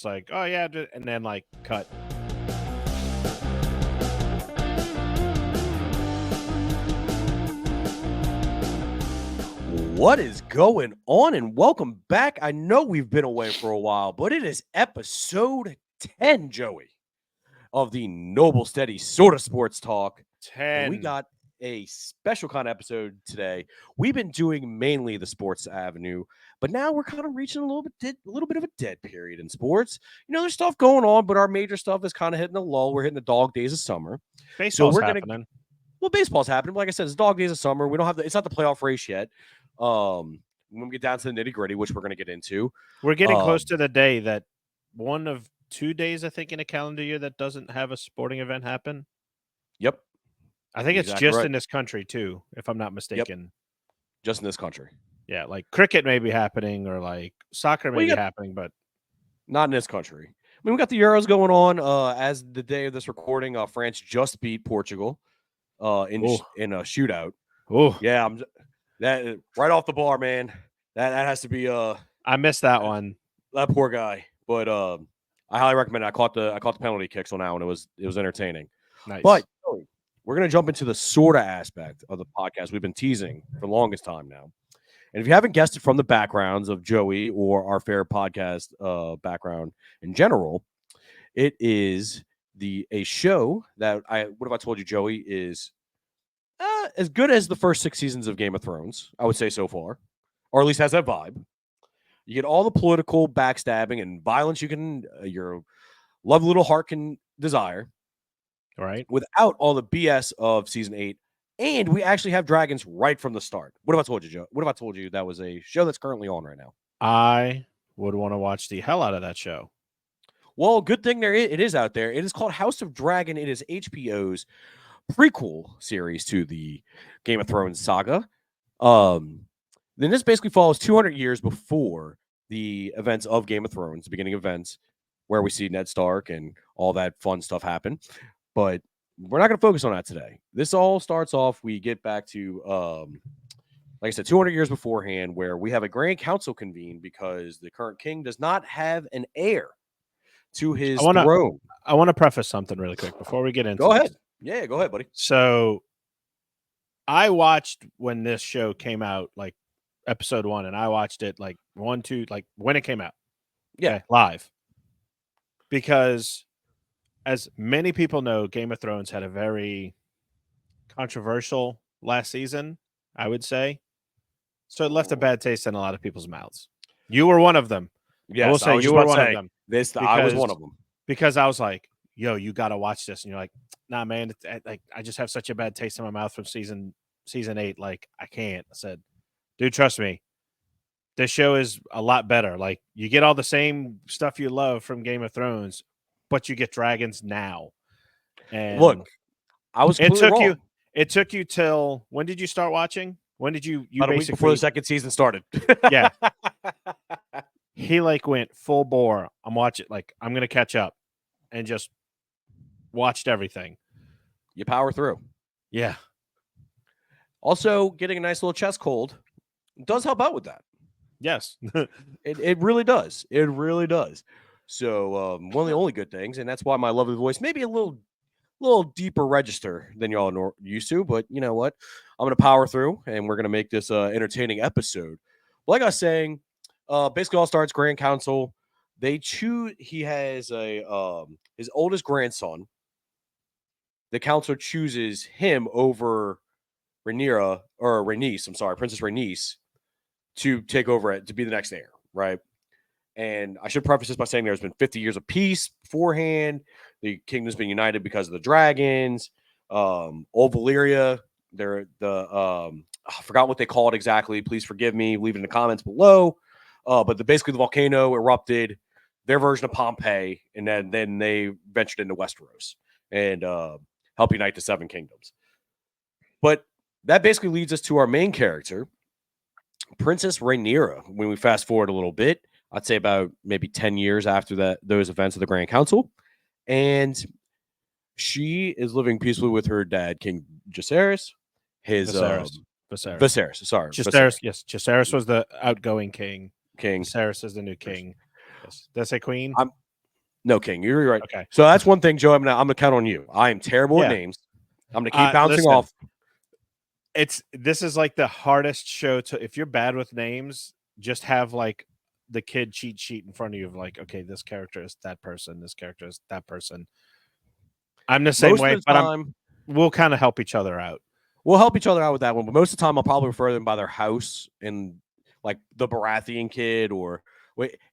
just like, oh yeah, and then like cut. What is going on? And welcome back. I know we've been away for a while, but it is episode 10, Joey, of the Noble Steady Sorta Sports Talk. 10. And we got a special kind of episode today. We've been doing mainly the sports avenue, but now we're kind of reaching a little bit of a dead period in sports. You know, there's stuff going on, but our major stuff is kind of hitting the lull. We're hitting the dog days of summer. Baseball's we're happening. Well, baseball's happening. But like I said, it's dog days of summer. We don't have it's not the playoff race yet. When we get down to the nitty gritty, which we're going to get into, we're getting close to the day that one of 2 days, I think, in a calendar year that doesn't have a sporting event happen. Yep. I think it's just in this country too, if I'm not mistaken. Yep. Just in this country. Yeah, like cricket may be happening or like soccer may be happening, but not in this country. I mean, we got the Euros going on. As the day of this recording, France just beat Portugal in a shootout. Oh, yeah, that right off the bar, man. That has to be I missed that one. That poor guy, but I highly recommend it. I caught the penalty kick on that one. It was entertaining. Nice. But we're going to jump into the sorta aspect of the podcast we've been teasing for the longest time now. And if you haven't guessed it from the backgrounds of Joey or our fair podcast background in general, it is a show that what have I told you, Joey, is as good as the first 6 seasons of Game of Thrones, I would say so far, or at least has that vibe. You get all the political backstabbing and violence your lovely little heart can desire. Right. Without all the BS of season 8. And we actually have dragons right from the start. What have I told you, Joe? What have I told you? That was a show that's currently on right now. I would want to watch the hell out of that show. Well, good thing it is out there. It is called House of Dragon. It is HBO's prequel series to the Game of Thrones saga. Then this basically follows 200 years before the events of Game of Thrones, the beginning events, where we see Ned Stark and all that fun stuff happen. But we're not going to focus on that today. This all starts off, we get back to, like I said, 200 years beforehand, where we have a grand council convene because the current king does not have an heir to his throne. I want to preface something really quick before we get into Go ahead. Yeah, go ahead, buddy. So I watched when this show came out, like episode 1, and I watched it like 1, 2, like when it came out. Yeah. Okay, live. Because as many people know, Game of Thrones had a very controversial last season, I would say. So it left a bad taste in a lot of people's mouths. You were one of them. Yes, I will say you were one of them. I was one of them. Because I was like, yo, you got to watch this. And you're like, nah, man, I just have such a bad taste in my mouth from season 8. Like, I can't. I said, dude, trust me. This show is a lot better. Like, you get all the same stuff you love from Game of Thrones, but you get dragons now. And look, I was wrong. It took you till when did you start watching? When did you about a week before the second season started? Yeah. He like went full bore. I'm watching, like I'm gonna catch up, and just watched everything. You power through. Yeah. Also, getting a nice little chest cold does help out with that. Yes. It really does. It really does. So one of the only good things, and that's why my lovely voice may be a little deeper register than y'all are used to, but you know what? I'm going to power through, and we're going to make this entertaining episode. Like I was saying, basically all starts Grand Council. They choose. He has his oldest grandson. The council chooses him over Rhaenys. I'm sorry, Princess Rhaenys, to take over to be the next heir, right? And I should preface this by saying there's been 50 years of peace beforehand. The kingdom's been united because of the dragons. Old Valyria, I forgot what they call it exactly. Please forgive me. Leave it in the comments below. But basically the volcano erupted, their version of Pompeii, and then they ventured into Westeros and helped unite the 7 kingdoms. But that basically leads us to our main character, Princess Rhaenyra. When we fast forward a little bit, I'd say about maybe 10 years after those events of the Grand Council. And she is living peacefully with her dad, King Viserys. Viserys. Sorry. Viserys. Yes. Viserys was the outgoing king. Viserys is the new king. Yes. Did I say queen? No, King. You're right. Okay. So that's one thing, Joe. I'm gonna count on you. I am terrible at Yeah. names. I'm gonna keep bouncing Listen, off. this is like the hardest show to, if you're bad with names, just have like the kid cheat sheet in front of you of like, okay, this character is that person, this character is that person. I'm the same Most way, of the but time, we'll kind of help each other out. we'll help each other out with that one. But most of the time, I'll probably refer them by their house and like the Baratheon kid or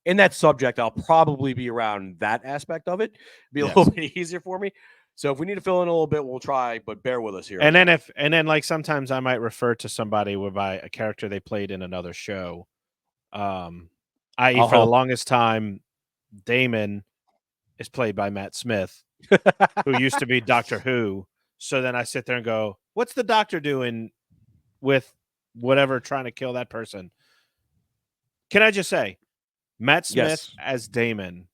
in that subject. I'll probably be around that aspect of it. Be a Yes. little bit easier for me. So if we need to fill in a little bit, we'll try. But bear with us here. And again. then like sometimes I might refer to somebody by a character they played in another show. I.e. for the Uh-huh. longest time, Damon is played by Matt Smith, who used to be Doctor Who. So then I sit there and go, what's the doctor doing with whatever trying to kill that person? Can I just say, Matt Smith Yes. as Damon,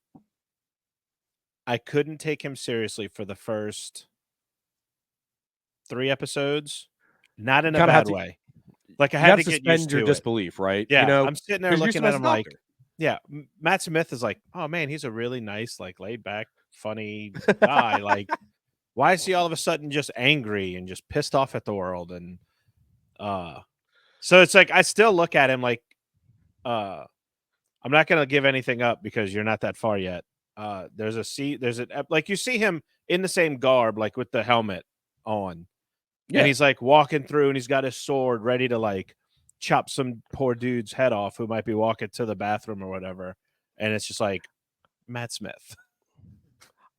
I couldn't take him seriously for the first 3 episodes, not in a Kind of have bad to. way. Like, I You had have to to get suspend used your to it. disbelief, right? You Yeah, know, I'm sitting there because you're used to looking him at as a him like, doctor. yeah, Matt Smith is like, "Oh, man, he's a really nice, like, laid back, funny guy." Like, why is he all of a sudden just angry and just pissed off at the world? And uh so it's like I still look at him like uh I'm not gonna give anything up because you're not that far yet. There's like you see him in the same garb, like with the helmet on, and Yeah. he's like walking through and he's got his sword ready to like chop some poor dude's head off who might be walking to the bathroom or whatever. And it's just like Matt Smith.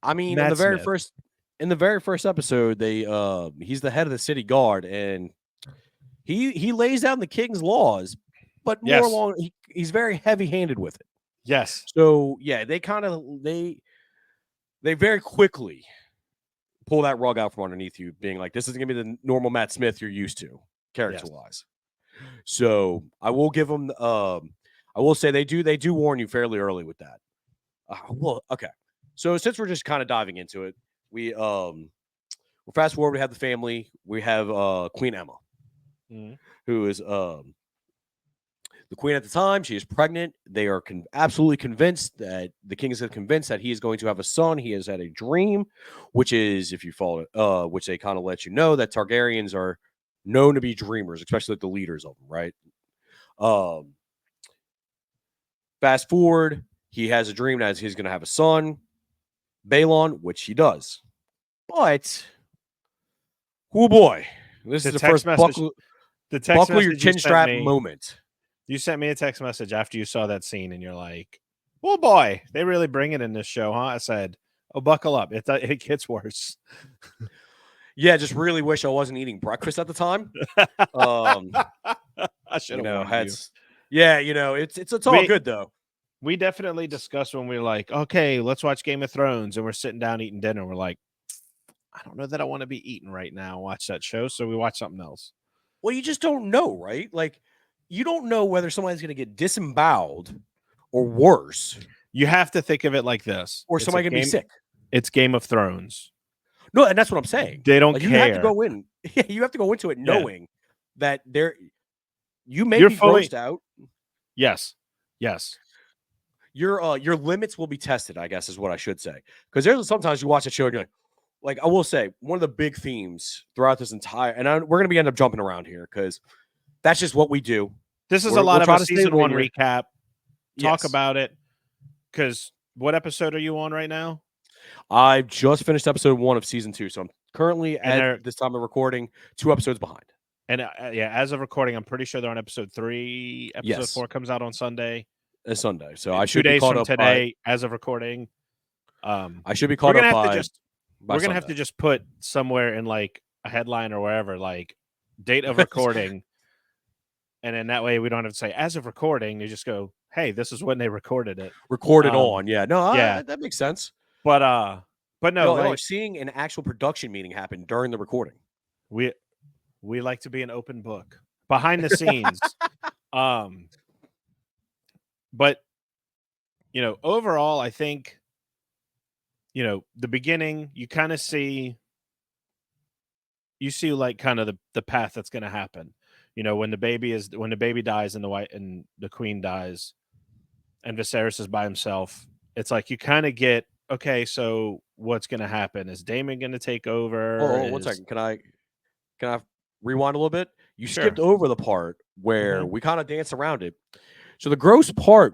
I mean, Matt Smith. in the very first episode, they he's the head of the city guard, and he lays down the king's laws, but more Yes. along he's very heavy handed with it. Yes. So yeah, they very quickly pull that rug out from underneath you, being like, this isn't gonna be the normal Matt Smith you're used to, character Yes. wise. So I will give them I will say they do warn you fairly early with that. Well, okay. So since we're just kind of diving into it, we'll fast forward. We have the family. We have Queen Emma, Mhm. who is the queen at the time. She is pregnant. They are absolutely convinced that the king is convinced that he is going to have a son. He has had a dream, which is, if you follow it, which they kind of let you know that Targaryens are known to be dreamers, especially like the leaders of them, right? Fast forward, he has a dream that he's going to have a son, Balon, which he does. But, oh boy, this The is the text first message buckle your chin strap moment. you sent me a text message after you saw that scene and you're like, oh boy, they really bring it in this show, huh? I said, oh, buckle up. It gets worse. Yeah, just really wish I wasn't eating breakfast at the time. I should You have know, warned you. yeah, you know, it's all We good though. we definitely discussed when we were like, okay, let's watch Game of Thrones, and we're sitting down eating dinner. We're like, I don't know that I want to be eating right now. Watch that show, so we watch something else. Well, you just don't know, right? Like, you don't know whether somebody's going to get disemboweled or worse, You have to think of it like this: or somebody going to be sick. It's Game of Thrones. No, and that's what I'm saying. They don't Like, you have to care. go in. Yeah, you have to go into it Yeah, knowing that you may you're be fully grossed out. yes, yes. Your limits will be tested, I guess is what I should say. Because there's sometimes you watch a show and you're like I will say, one of the big themes throughout this entire, and we're going to be end up jumping around here because that's just what we do. This is a We'll lot of try a to stay season one linear. recap. Talk Yes. about it. Because what episode are you on right now? I've just finished episode 1 of season 2, so I'm currently And at this time of recording 2 episodes behind. And yeah, as of recording, I'm pretty sure they're on episode 3. Episode 4 comes out on Sunday. It's Sunday, so I 2 should be days caught from up today, as of recording. I should be We're caught gonna up have to by just we're gonna have Sunday. to just put somewhere in like a headline or wherever, like date of recording, and then that way we don't have to say as of recording. You just go, hey, this is when they recorded it. Recorded on, yeah. No, Yeah, that makes sense. but no, like seeing an actual production meeting happen during the recording. we like to be an open book behind the scenes. But overall, I think the beginning you kind of see like kind of the path that's going to happen. When the baby dies and the queen dies and Viserys is by himself, it's like you kind of get okay, so what's going to happen? Is Damon going to take over? Oh, one second. Can I rewind a little bit? You skipped Sure. over the part where Hmm. we kind of danced around it. So the gross part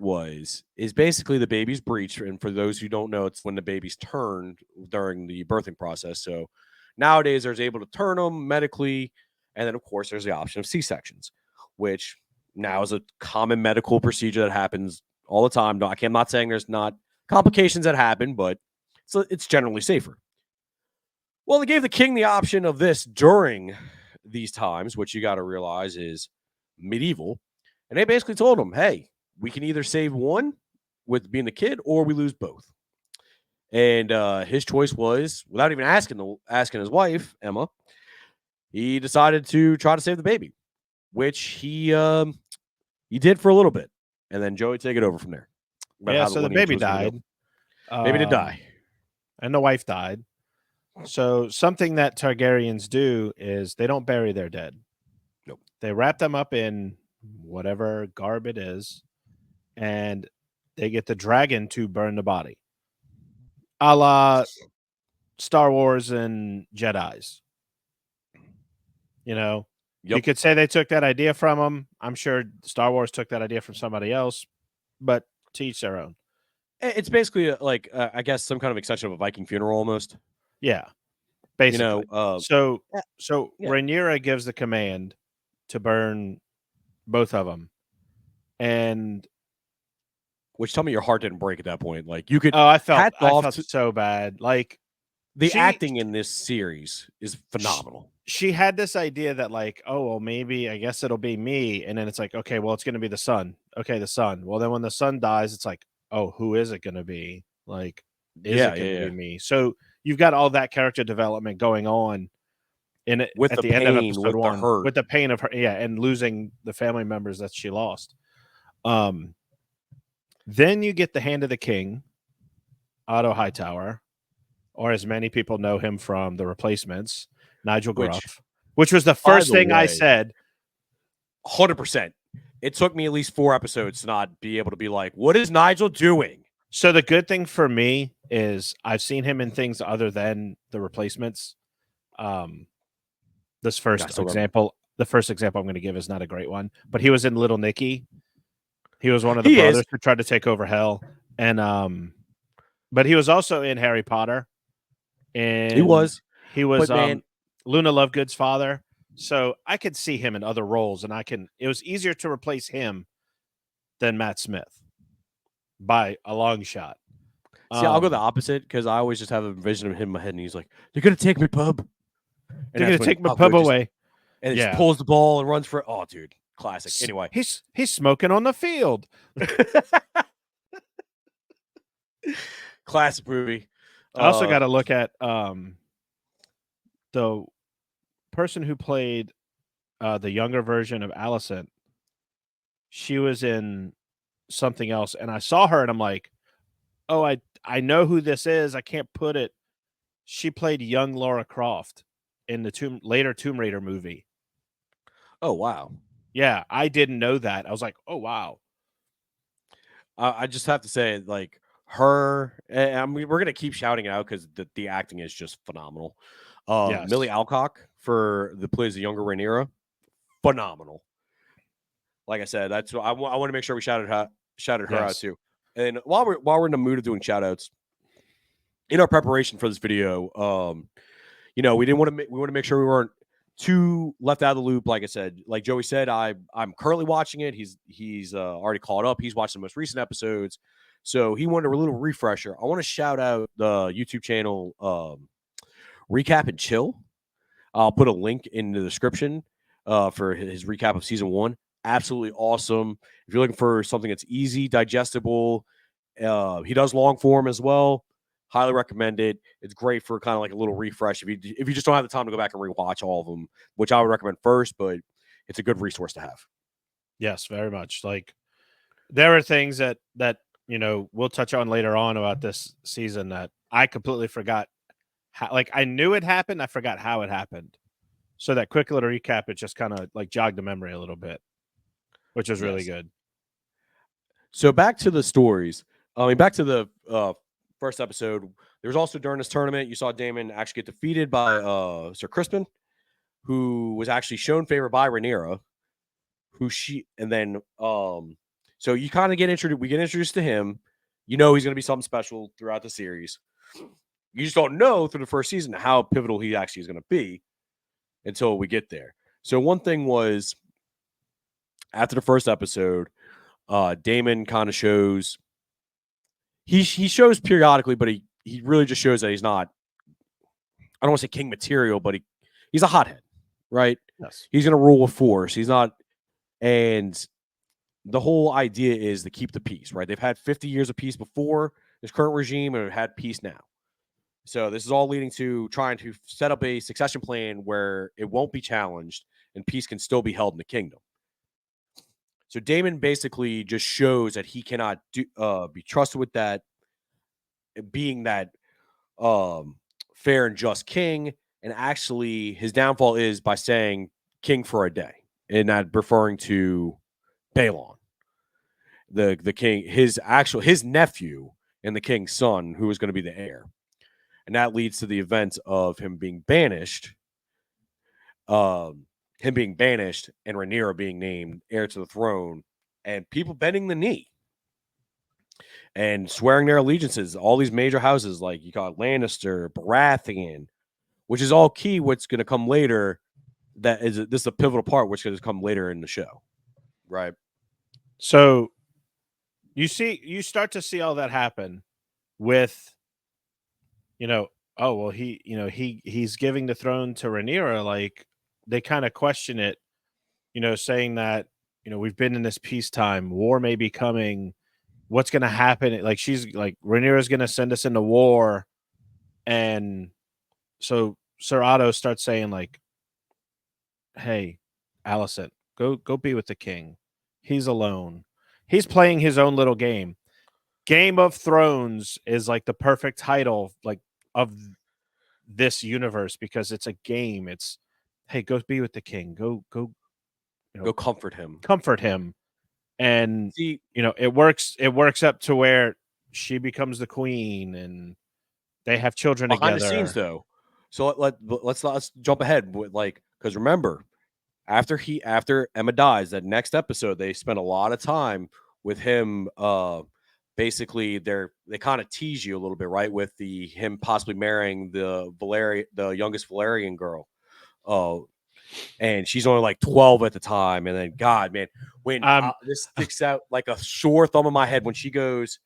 is basically the baby's breech, and for those who don't know, it's when the baby's turned during the birthing process. So nowadays, there's able to turn them medically, and then of course there's the option of C-sections, which now is a common medical procedure that happens all the time. No, I'm not saying there's not complications that happen, but it's generally safer. Well, they gave the king the option of this during these times, which you got to realize is medieval. And they basically told him, hey, we can either save one with being the kid or we lose both. And his choice was, without even asking his wife, Emma, he decided to try to save the baby, which he did for a little bit. And then Joey, take it over from there about Yeah, how the so the lineage baby was going to go. died. Baby did die. And the wife died. So something that Targaryens do is they don't bury their dead. Nope. They wrap them up in whatever garb it is, and they get the dragon to burn the body. A la Star Wars and Jedi's. You know, you Yep. could say they took that idea from them. I'm sure Star Wars took that idea from somebody else, but to each their own. It's basically like, I guess, some kind of extension of a Viking funeral almost. Yeah, You basically. know, So yeah, so yeah. Rhaenyra gives the command to burn both of them, and Which, tell me your heart didn't break at that point. Like, you could I hats off felt to so bad. Like the she acting in this series is phenomenal. she had this idea that like, oh well, maybe I guess it'll be me, and then it's like, okay, well, it's going to be the son. Okay, the son. Well, then when the son dies, it's like, oh, who is it going to be? Like, is Yeah, it going to yeah, be yeah. me? So you've got all that character development going on in it With at the the end of pain, episode with the one hurt. with the pain of her, yeah, and losing the family members that she lost. Um, then you get the Hand of the King, Otto Hightower, or as many people know him from The Replacements, Nigel Which, Gruff, which was the by first the thing I way, said. 100%. It took me at least 4 episodes to not be able to be like, what is Nigel doing? So the good thing for me is I've seen him in things other than The Replacements. This I first still remember. example, the first example I'm going to give is not a great one, but he was in Little Nicky. He was one of the He is. brothers who tried to take over Hell, and but he was also in Harry Potter, He and was. he was But man, Luna Lovegood's father. So I could see him in other roles, and it was easier to replace him than Matt Smith by a long shot. see, I'll go the opposite because I always just have a vision of him in my head, and he's like, they're going to take me, pub. And They're going that's to when take my pub Good just, away. and he just Yeah. pulls the ball and runs for it. Oh, dude. Classic. Anyway. He's smoking on the field. Classic movie. I also got to look at the person who played the younger version of Alicent. She was in something else, and I saw her, and I'm like, oh, I know who this is. I can't put it. She played young Laura Croft in the later Tomb Raider movie. Oh, wow. Yeah, I didn't know that. I was like, oh wow. I just have to say, like, her, I mean, we're gonna keep shouting it out because the acting is just phenomenal. Millie Yes. Alcock for the plays the younger Rhaenyra, phenomenal. Like I said, that's I want to make sure we shouted her out Yes. too. And while we're in the mood of doing shout outs, in our preparation for this video, we didn't want to we want to make sure we weren't too left out of the loop. Like I said, like Joey said, I'm currently watching it. He's already caught up. He's watched the most recent episodes, so he wanted a little refresher. I want to shout out the YouTube channel Recap and Chill. I'll put a link in the description for his recap of season 1. Absolutely awesome. If you're looking for something that's easy, digestible, he does long form as well. Highly recommend it. It's great for kind of like a little refresh if you just don't have the time to go back and rewatch all of them, which I would recommend first, but it's a good resource to have. Yes, very much. Like there are things that we'll touch on later on about this season that I completely forgot. Like I knew it happened, I forgot how it happened. So that quick little recap, it just kind of like jogged the memory a little bit, which was really Yes. good. So back to the stories. I mean, back to the first episode. There was also during this tournament, you saw Damon actually get defeated by Sir Crispin, who was actually shown favor by Rhaenyra, and then so you kind of get introduced. We get introduced to him. You know he's going to be something special throughout the series. You just don't know through the first season how pivotal he actually is going to be until we get there. So one thing was after the first episode, Damon kind of shows he shows periodically, but he really just shows that he's not. I don't want to say king material, but he's a hothead, right? Yes. He's going to rule with force. He's not, and the whole idea is to keep the peace, right? They've had 50 years of peace before this current regime, and have had peace now. So this is all leading to trying to set up a succession plan where it won't be challenged and peace can still be held in the kingdom. So Damon basically just shows that he cannot be trusted with that, being that fair and just king. And actually, his downfall is by saying king for a day, and not referring to Balon, the king, his nephew and the king's son, who is going to be the heir. And that leads to the event of him being banished, and Rhaenyra being named heir to the throne, and people bending the knee and swearing their allegiances. All these major houses, like you got Lannister, Baratheon, which is all key. What's going to come later? This is a pivotal part, which is going to come later in the show, right? So you start to see all that happen with, oh well, he's giving the throne to Rhaenyra. Like they kind of question it, saying that we've been in this peacetime, war may be coming. What's going to happen? Like she's like Rhaenyra's going to send us into war, and so Sir Otto starts saying like, "Hey, Alicent, go be with the king. He's alone. He's playing his own little game. Game of Thrones is like the perfect title like of this universe because it's a game. It's hey, go be with the king. Go Go comfort him. Comfort him. And See, it works up to where she becomes the queen and they have children behind together. the scenes though. So let's jump ahead with because remember, after Emma dies, that next episode they spend a lot of time with him. Basically, they kind of tease you a little bit, right? With him possibly marrying the youngest Valerian girl. And she's only like 12 at the time. And then, God, man, when this sticks out like a sore thumb in my head when she goes,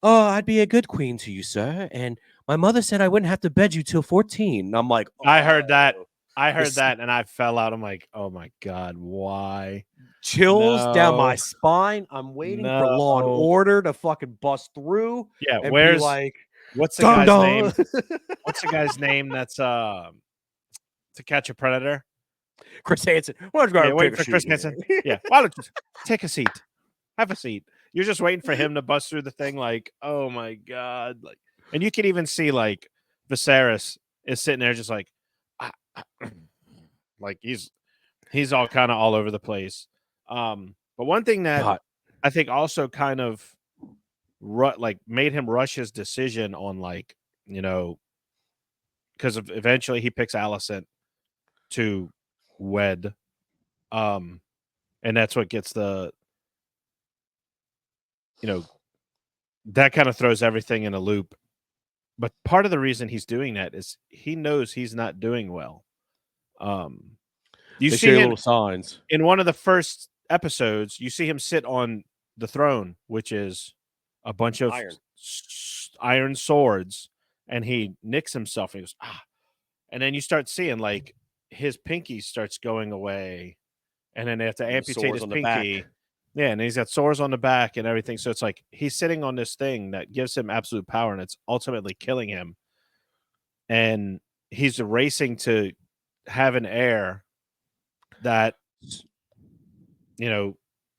"Oh, I'd be a good queen to you, sir. And my mother said I wouldn't have to bed you till 14. And I'm like, oh, I heard that. And I fell out. I'm like, oh my God, why? Chills down my spine. I'm waiting for Law and Order to fucking bust through. Yeah, and be like, what's the guy's name? What's the guy's name that's To Catch a Predator? Chris Hansen. Why don't you wait for Chris Hansen? Yeah, why don't you take a seat? Have a seat. You're just waiting for him to bust through the thing. Like, oh my God! Like, and you can even see like Viserys is sitting there, just like, like he's all kind of all over the place. But one thing that I think also kind of made him rush his decision on because eventually he picks Alicent to wed, and that's what gets that kind of throws everything in a loop. But part of the reason he's doing that is he knows he's not doing well. You see him little signs in one of the first episodes. You see him sit on the throne, which is a bunch of iron swords, and he nicks himself. And he goes, and then you start seeing like his pinky starts going away, and then they have to amputate his pinky. Yeah, and he's got sores on the back and everything. So it's like he's sitting on this thing that gives him absolute power, and it's ultimately killing him. And he's racing to have an heir that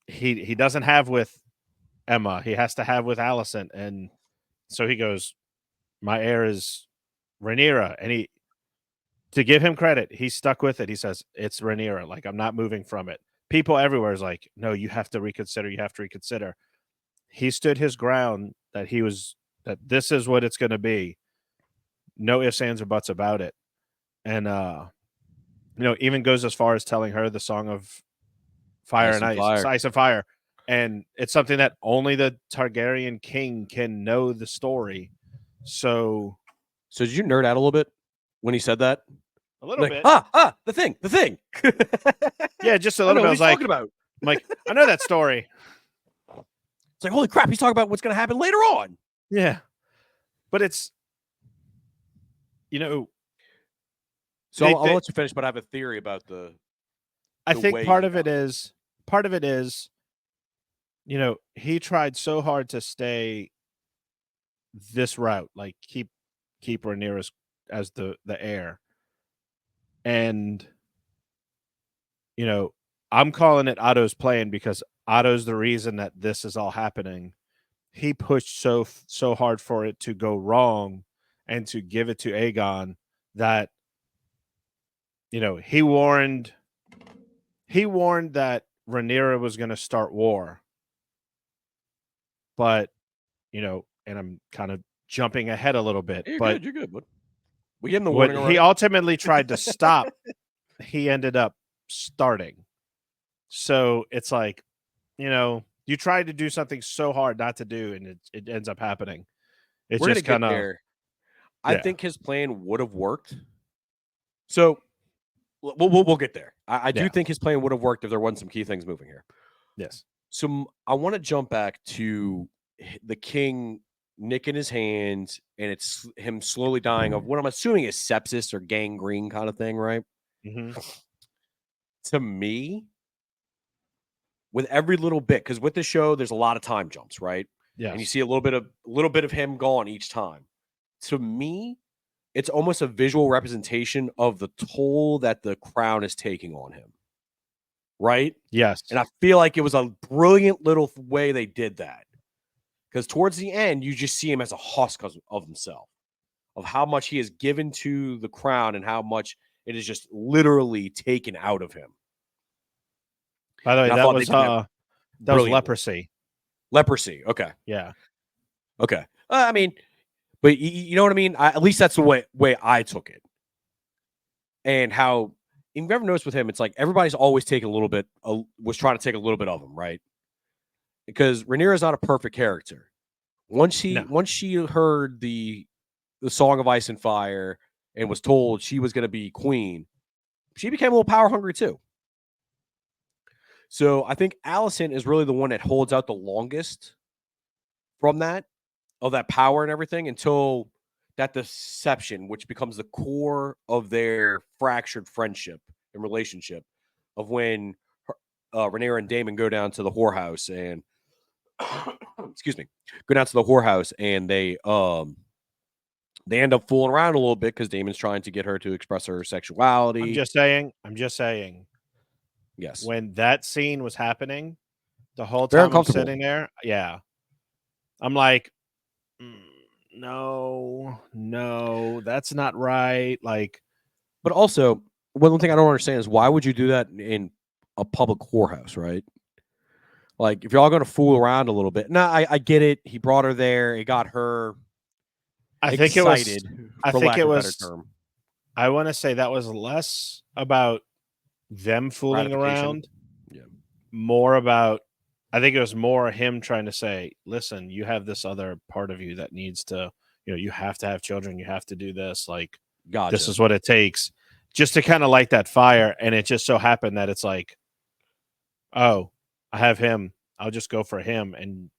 he doesn't have with Emma. He has to have with Alicent. And so he goes, my heir is Rhaenyra. And to give him credit, he's stuck with it. He says, it's Rhaenyra. Like, I'm not moving from it. People everywhere is like, no, you have to reconsider. You have to reconsider. He stood his ground that he was that this is what it's going to be. No ifs, ands, or buts about it. And, even goes as far as telling her the song of fire Ice and and ice, fire. ice and fire. And it's something that only the Targaryen king can know the story. So did you nerd out a little bit when he said that? a little Like, bit. the thing. Yeah, just a I little know bit. what I he's was like, talking about. I'm like, I know that story. It's like, holy crap, he's talking about what's going to happen later on. Yeah. But it's, So I'll let you finish, but I have a theory about I think way part he of it found is, he tried so hard to stay this route, like keep Rhaenyra as the heir. And, I'm calling it Otto's plan because Otto's the reason that this is all happening. He pushed so hard for it to go wrong and to give it to Aegon that, he warned that Rhaenyra was going to start war. But, and I'm kind of jumping ahead a little bit, You're but good. You're good, bud. We gave him the what warning he already. ultimately tried to stop, he ended up starting. So it's like, you tried to do something so hard not to do, and it ends up happening. It's We're just gonna get kind of, there. I yeah, think his plan would have worked. So we'll get there. I do yeah, think his plan would have worked if there wasn't some key things moving here. yes, So I want to jump back to the king nicking his hands, and it's him slowly dying of what I'm assuming is sepsis or gangrene kind of thing, right? hmm To me, with every little bit, because with the show, there's a lot of time jumps, right? And you yes. see a little bit of him gone each time. To me, it's almost a visual representation of the toll that the crown is taking on him, right? And Yes. I feel like it was a brilliant little way they did that. Because towards the end, you just see him as a husk of himself, of how much he has given to the crown and how much it is just literally taken out of him. By the way, And I that thought they was did that brilliantly. leprosy. Leprosy. Okay. Yeah. Okay. I mean, but you know what I mean? At least that's the way I took it. And how, if you've ever noticed with him, it's like everybody's always taking a little bit, was trying to take a little bit of him, right? Because Rhaenyra is not a perfect character. Once No. she heard the Song of Ice and Fire and was told she was going to be queen, she became a little power hungry too. So I think Alicent is really the one that holds out the longest from that, of that power and everything, until that deception, which becomes the core of their fractured friendship and relationship, of when Rhaenyra and Daemon go down to the whorehouse and excuse me, go down to the whorehouse, and they end up fooling around a little bit because Damon's trying to get her to express her I'm sexuality. just saying. I'm just saying. Yes. When that scene was happening, the whole Very time I'm uncomfortable. sitting there, yeah, I'm like, "Mm, no, that's not right." Like, But also, one thing I don't understand is why would you do that in a public whorehouse, right? Like, if you're all going to fool around a little bit. Now, I get it. He brought her there. It got her I think it was. excited, I for think lack it of a better was. term. I want to say that was less about them fooling Gratification. around, Yeah. more about. I think it was more him trying to say, "Listen, you have this other part of you that needs to. You have to have children. You have to do this. Like, this Gotcha. is what it takes." Just to kind of light that fire, and it just so happened that it's like, oh, I have him. I'll just go for him. And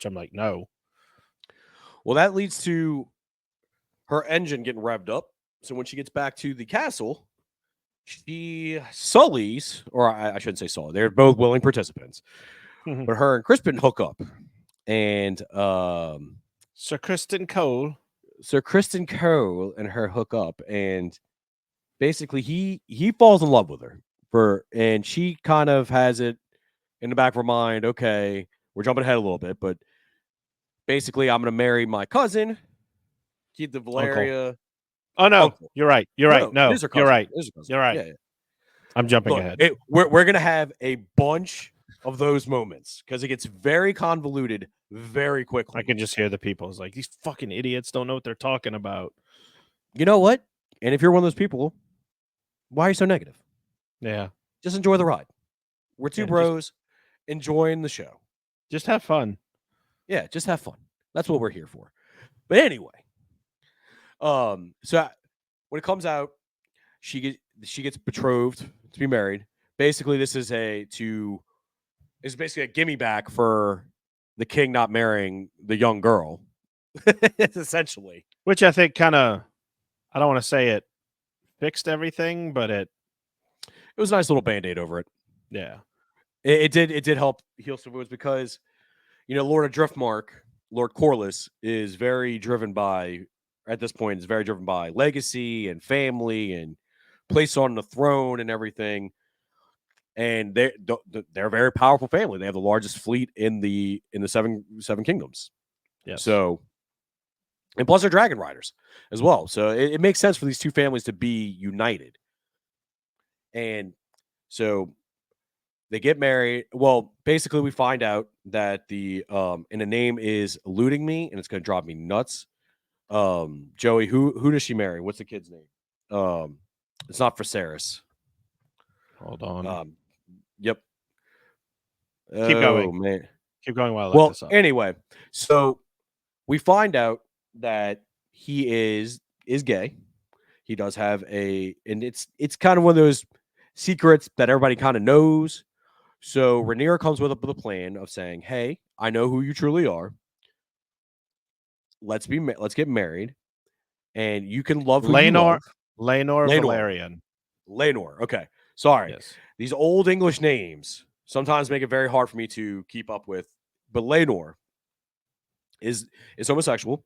I'm like, no. Well, that leads to her engine getting revved up. So when she gets back to the castle, she sullies, or I shouldn't say sully. They're both willing participants, but her and Crispin hook up, and Sir Kristen Cole. so Kristen Cole and her hook up, and basically he falls in love with her and she kind of has it in the back of her mind. Okay, we're jumping ahead a little bit, but basically, I'm going to marry my cousin, keep the Uncle. Valeria Oh, no. uncle. You're right. You're right. No, it No, is her you're cousin. right. It is her cousin. You're right. Yeah. I'm jumping Look, ahead. we're going to have a bunch of those moments because it gets very convoluted very quickly. I can just hear the people. It's like, these fucking idiots don't know what they're talking about. You know what? And if you're one of those people, why are you so negative? Yeah. Just enjoy the ride. We're two Yeah. bros enjoying the show. Just have fun. Yeah, just have fun. That's what we're here for. But anyway, so when it comes out, she gets betrothed to be married. Basically, this is basically a gimme back for the king not marrying the young girl. Essentially. Which I think kind of, I don't want to say it fixed everything, but It was a nice little band-aid over it. yeah. It did help heal some wounds because, Lord of Driftmark, Lord Corliss, is very driven by, at this point, is very driven by legacy and family and place on the throne and everything. And they're a very powerful family. They have the largest fleet in the seven kingdoms. Yes. So, and plus they're dragon riders as well. So it makes sense for these two families to be united. And so they get married. Well, basically we find out that and the name is eluding me and it's going to drive me nuts. Joey, who does she marry? What's the kid's name? It's not Viserys. Hold on. Yep. Keep going. Oh man. Keep going while I look this up. Anyway, so we find out that he is gay. He does have and it's kind of one of those secrets that everybody kind of knows. So Rhaenyra comes with a plan of saying, "Hey, I know who you truly are. Let's get married, and you can love who you love." Laenor Valerian. Laenor. Okay, sorry. Yes. These old English names sometimes make it very hard for me to keep up with. But Laenor is homosexual,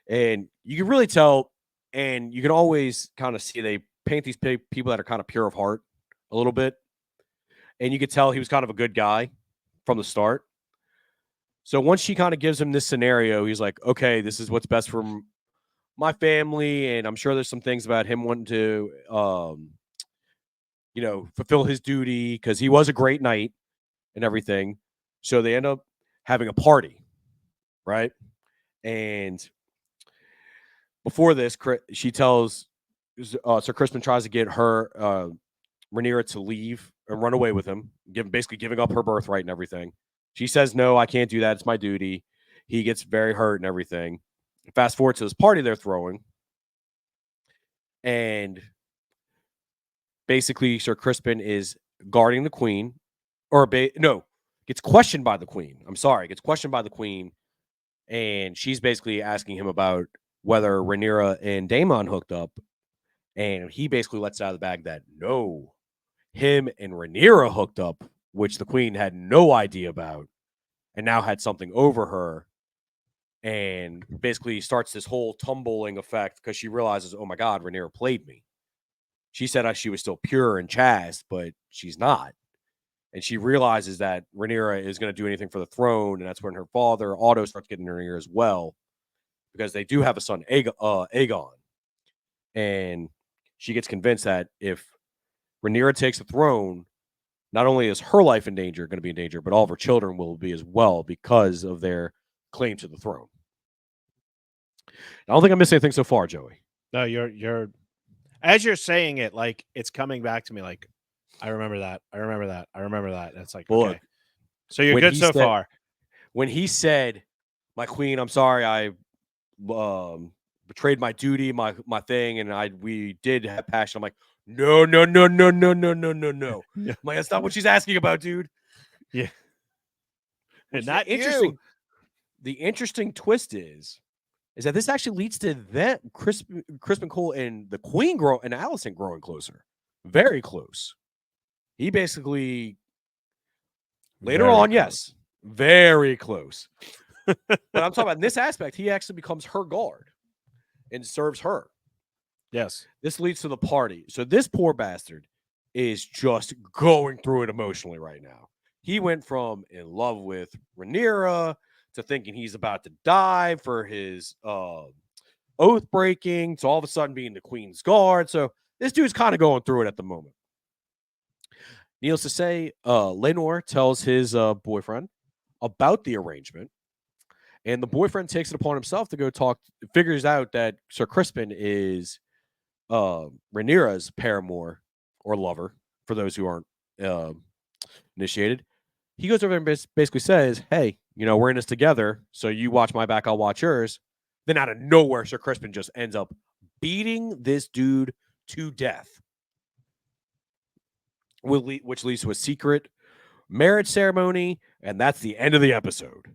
and you can really tell, and you can always kind of see they paint these people that are kind of pure of heart a little bit, and you could tell he was kind of a good guy from the start. So once she kind of gives him this scenario, he's like, okay, this is what's best for my family, and I'm sure there's some things about him wanting to fulfill his duty because he was a great knight and everything. So they end up having a party, right? And before this, she tells Sir Crispin tries to get her Rhaenyra to leave and run away with him, basically giving up her birthright and everything. She says, "No, I can't do that. It's my duty." He gets very hurt and everything. Fast forward to this party they're throwing, and basically Sir Crispin is guarding the queen, gets questioned by the queen. I'm sorry, gets questioned by the queen, and she's basically asking him about whether Rhaenyra and Daemon hooked up, and he basically lets out of the bag that no, him and Rhaenyra hooked up, which the queen had no idea about, and now had something over her, and basically starts this whole tumbling effect because she realizes, oh my God, Rhaenyra played me. She said she was still pure and chaste, but she's not. And she realizes that Rhaenyra is going to do anything for the throne, and that's when her father, Otto, starts getting in her ear as well, because they do have a son, Aegon. And she gets convinced that if Rhaenyra takes the throne, not only is her life going to be in danger, but all of her children will be as well because of their claim to the throne. I don't think I missed anything so far, Joey. No, you're as you're saying it, like it's coming back to me. Like I remember that. I remember that. I remember that. And it's like, okay, so you're good so far. When he said, "My queen, I'm sorry, I betrayed my duty, my thing, and we did have passion," I'm like, no. I'm like, that's not what she's asking about, dude. Yeah. And not interesting. The interesting twist is that this actually leads to that Crispin Cole and the Queen and Alicent growing closer, very close. He basically later on, yes, very close. But I'm talking about in this aspect, he actually becomes her guard and serves her. Yes. This leads to the party. So this poor bastard is just going through it emotionally right now. He went from in love with Rhaenyra to thinking he's about to die for his oath breaking to all of a sudden being the queen's guard. So this dude's kind of going through it at the moment. Needless to say, Laenor tells his boyfriend about the arrangement And the boyfriend takes it upon himself to go talk, figures out that Sir Crispin is Rhaenyra's paramour or lover, for those who aren't uh, initiated. He goes over there and basically says, hey, we're in this together, so you watch my back, I'll watch yours. Then out of nowhere, Sir Crispin just ends up beating this dude to death, which leads to a secret marriage ceremony, and that's the end of the episode.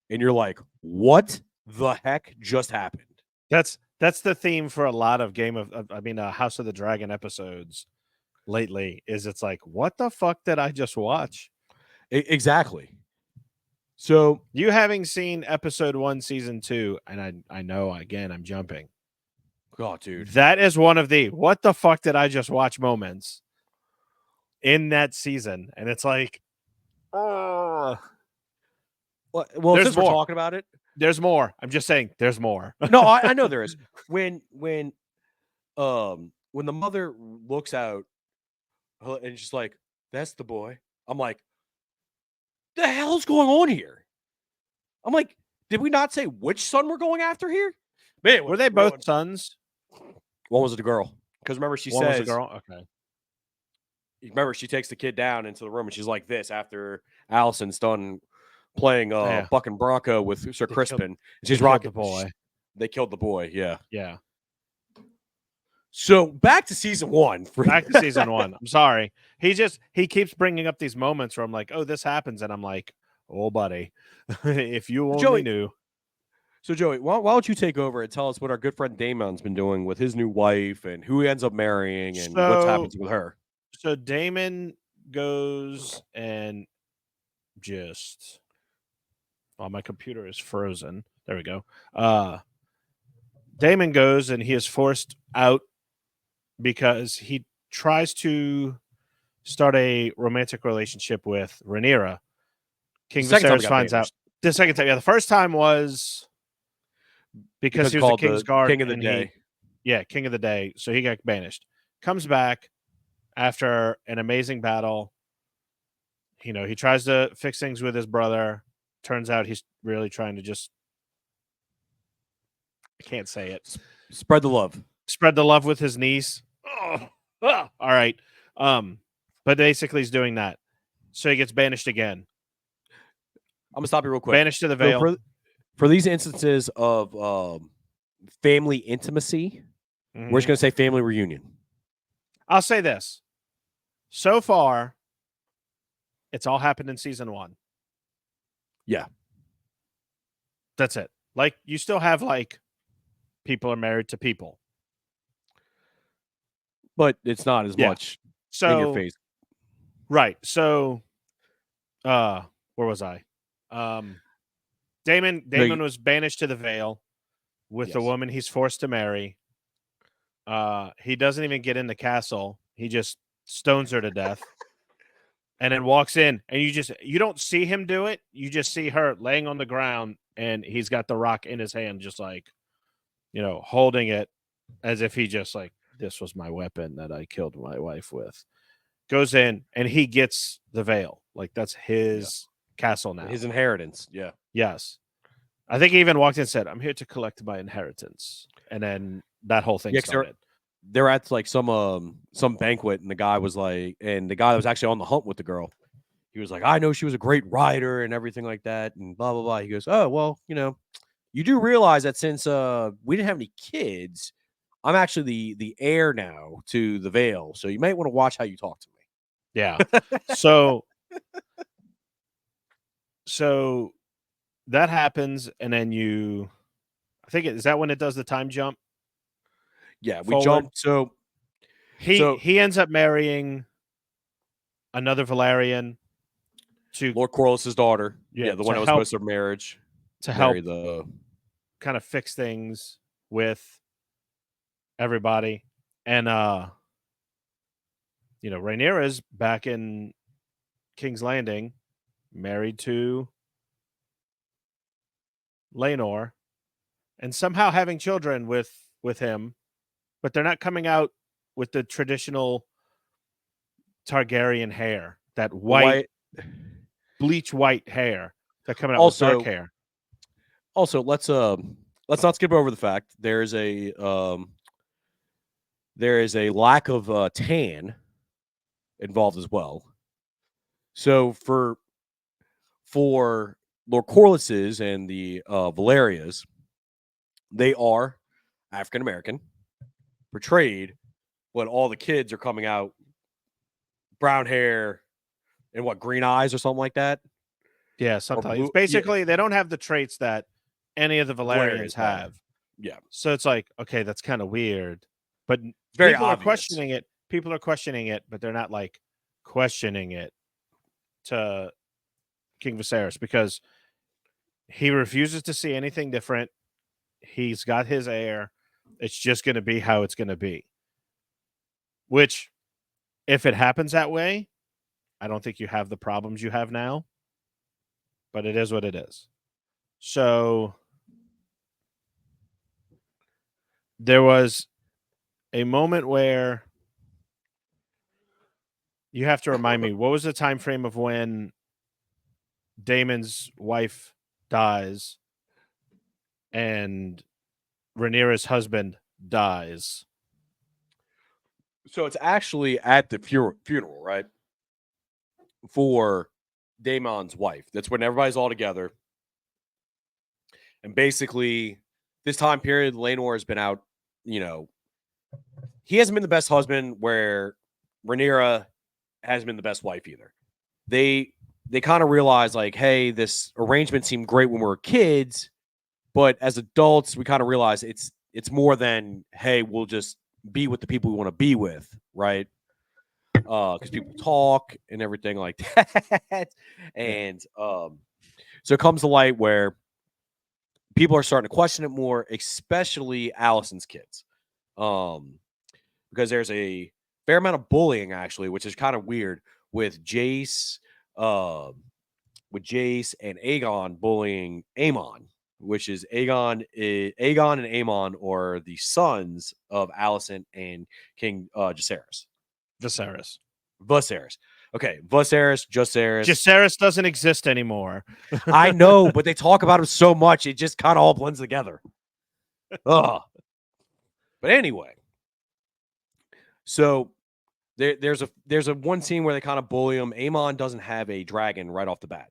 And you're like, what the heck just happened? That's the theme for a lot of House of the Dragon episodes lately. Is it's like, what the fuck did I just watch? Exactly. So you having seen episode 1, season 2, and I know again I'm jumping. Oh, dude, that is one of the what the fuck did I just watch moments in that season, and it's like, well, there's since more. We're talking about it, there's more. I'm just saying, there's more. No, I know there is. When the mother looks out and she's like, "That's the boy," I'm like, "The hell's going on here?" I'm like, "Did we not say which son we're going after here?" Man, were they both sons? One was a girl, because remember she One says, was a girl. Okay. Remember she takes the kid down into the room and she's like this after Allison's done playing Buck and Bronco with Sir Crispin. And she's rocking the boy. They killed the boy. Yeah. Yeah. So back to season 1. Back to season 1. I'm sorry. He keeps bringing up these moments where I'm like, oh, this happens, and I'm like, oh, buddy, if you only knew. So Joey, why don't you take over and tell us what our good friend Damon's been doing with his new wife and who he ends up marrying and what happens with her? So Damon goes and just, my computer is frozen. There we go. Damon goes and he is forced out because he tries to start a romantic relationship with Rhaenyra. King Viserys finds out. The second time, the first time was because he was a King's Guard. King of the Day. King of the Day. So he got banished. Comes back after an amazing battle. He tries to fix things with his brother. Turns out he's really trying to just, I can't say it. Spread the love. Spread the love with his niece. All right. But basically he's doing that. So he gets banished again. I'm going to stop you real quick. Banished to the Vale. So for these instances of family intimacy, we're just going to say family reunion. I'll say this. So far, it's all happened in season 1. Yeah. That's it. Like, you still have, people are married to people. But it's not as much in your face. Right. So, where was I? Damon was banished to the Vale with the woman he's forced to marry. He doesn't even get in the castle. He just stones her to death. And then walks in, and you don't see him do it. You just see her laying on the ground, and he's got the rock in his hand, just holding it as if he just this was my weapon that I killed my wife with. Goes in, and he gets the Vale. That's his castle now. His inheritance. Yeah. Yes. I think he even walked in and said, I'm here to collect my inheritance. And then that whole thing started. They're at some banquet, and the guy was and the guy that was actually on the hunt with the girl, he was like, I know she was a great rider and everything like that, and blah blah blah. He goes, oh well, you do realize that since we didn't have any kids, I'm actually the heir now to the Vale, so you might want to watch how you talk to me. Yeah. So that happens, and then I think is that when it does the time jump? Yeah, we jumped. So he ends up marrying another Valyrian to Lord Corlys's daughter. Yeah, the one that was supposed to marriage to help kind of fix things with everybody. And Rhaenyra's back in King's Landing, married to Laenor, and somehow having children with him. But they're not coming out with the traditional Targaryen hair, that white bleach white hair. They're coming out with dark hair. Also, let's not skip over the fact there is a lack of tan involved as well. So for Lord Corliss's and the Valerias, they are African American, portrayed, but all the kids are coming out brown hair and what, green eyes or something like that, Yeah, or sometimes it's blue. Yeah, basically they don't have the traits that any of the Valerians Valerians have. have. Yeah, So it's like, okay, that's kind of weird. But it's very people are obvious. questioning it. People are questioning it, but they're not like questioning it to King Viserys because he refuses to see anything different. He's got his heir. It's just going to be how it's going to be. Which, if it happens that way, I don't think you have the problems you have now, but it is what it is. So there was a moment where you have to remind me what was the time frame of when Damon's wife dies and Rhaenyra's husband dies. So it's actually at the funeral, right? For Daemon's wife. That's when everybody's all together. And basically, this time period, Laenor has been out, you know, he hasn't been the best husband where Rhaenyra hasn't been the best wife either. They kind of realize like, hey, this arrangement seemed great when we were kids, but as adults, we kind of realize it's more than, hey, we'll just be with the people we want to be with, right? Because people talk and everything like that. Yeah. And so it comes to light where people are starting to question it more, especially Allison's kids. Because there's a fair amount of bullying actually, which is kind of weird with uh, Jace and Aegon bullying Aemon, which is Aegon and Aemon are the sons of Alicent and King Jacaerys. Viserys. Viserys. Okay, Jacaerys. Jacaerys doesn't exist anymore. I know, but they talk about him so much, it just kind of all blends together. Ugh. But anyway, so there's a one scene where they kind of bully him. Aemon doesn't have a dragon right off the bat.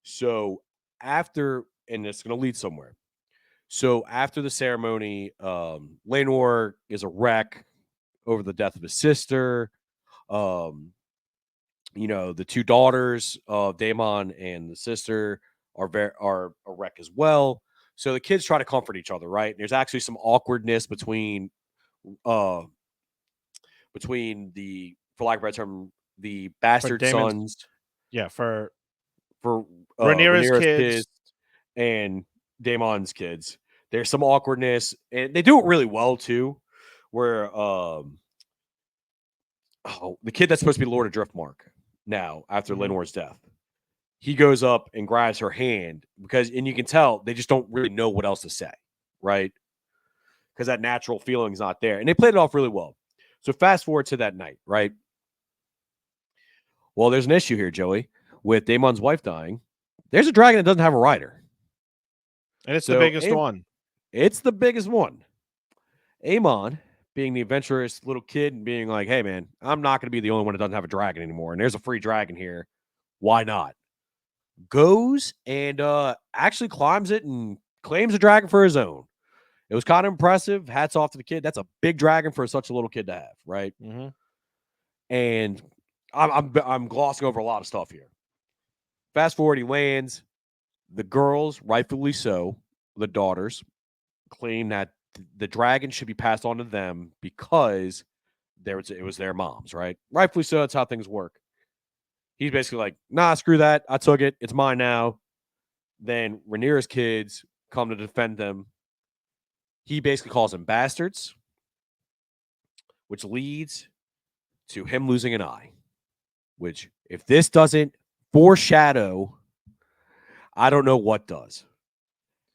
So after, and it's going to lead somewhere. So after the ceremony, Laenor is a wreck over the death of his sister. Um, the two daughters of Daemon and the sister are a wreck as well. So the kids try to comfort each other, right? There's actually some awkwardness uh between the, for lack of a better term, the For bastard Damon's, sons yeah, for for Rhaenyra's Rhaenyra's kids. kids and Daemon's kids. There's some awkwardness, and they do it really well too. Where the kid that's supposed to be Lord of Driftmark now after Lenor's death, he goes up and grabs her hand and you can tell they just don't really know what else to say, right? Because that natural feeling is not there, and they played it off really well. So fast forward to that night, right? Well, there's an issue here, Joey, with Daemon's wife dying. There's a dragon that doesn't have a rider. And it's the So biggest one. it's the biggest one. Aemon, being the adventurous little kid and being like, hey, man, I'm not going to be the only one that doesn't have a dragon anymore. And there's a free dragon here. Why not? Goes and actually climbs it and claims a dragon for his own. It was kind of impressive. Hats off to the kid. That's a big dragon for such a little kid to have, right? Mm-hmm. And I'm glossing over a lot of stuff here. Fast forward, he lands. The girls, rightfully so, the daughters, claim that the dragon should be passed on to them because it was their moms, right? Rightfully so. That's how things work. He's basically like, nah, screw that. I took it. It's mine now. Then Rhaenyra's kids come to defend them. He basically calls them bastards, which leads to him losing an eye. Which, if this doesn't foreshadow, I don't know what does.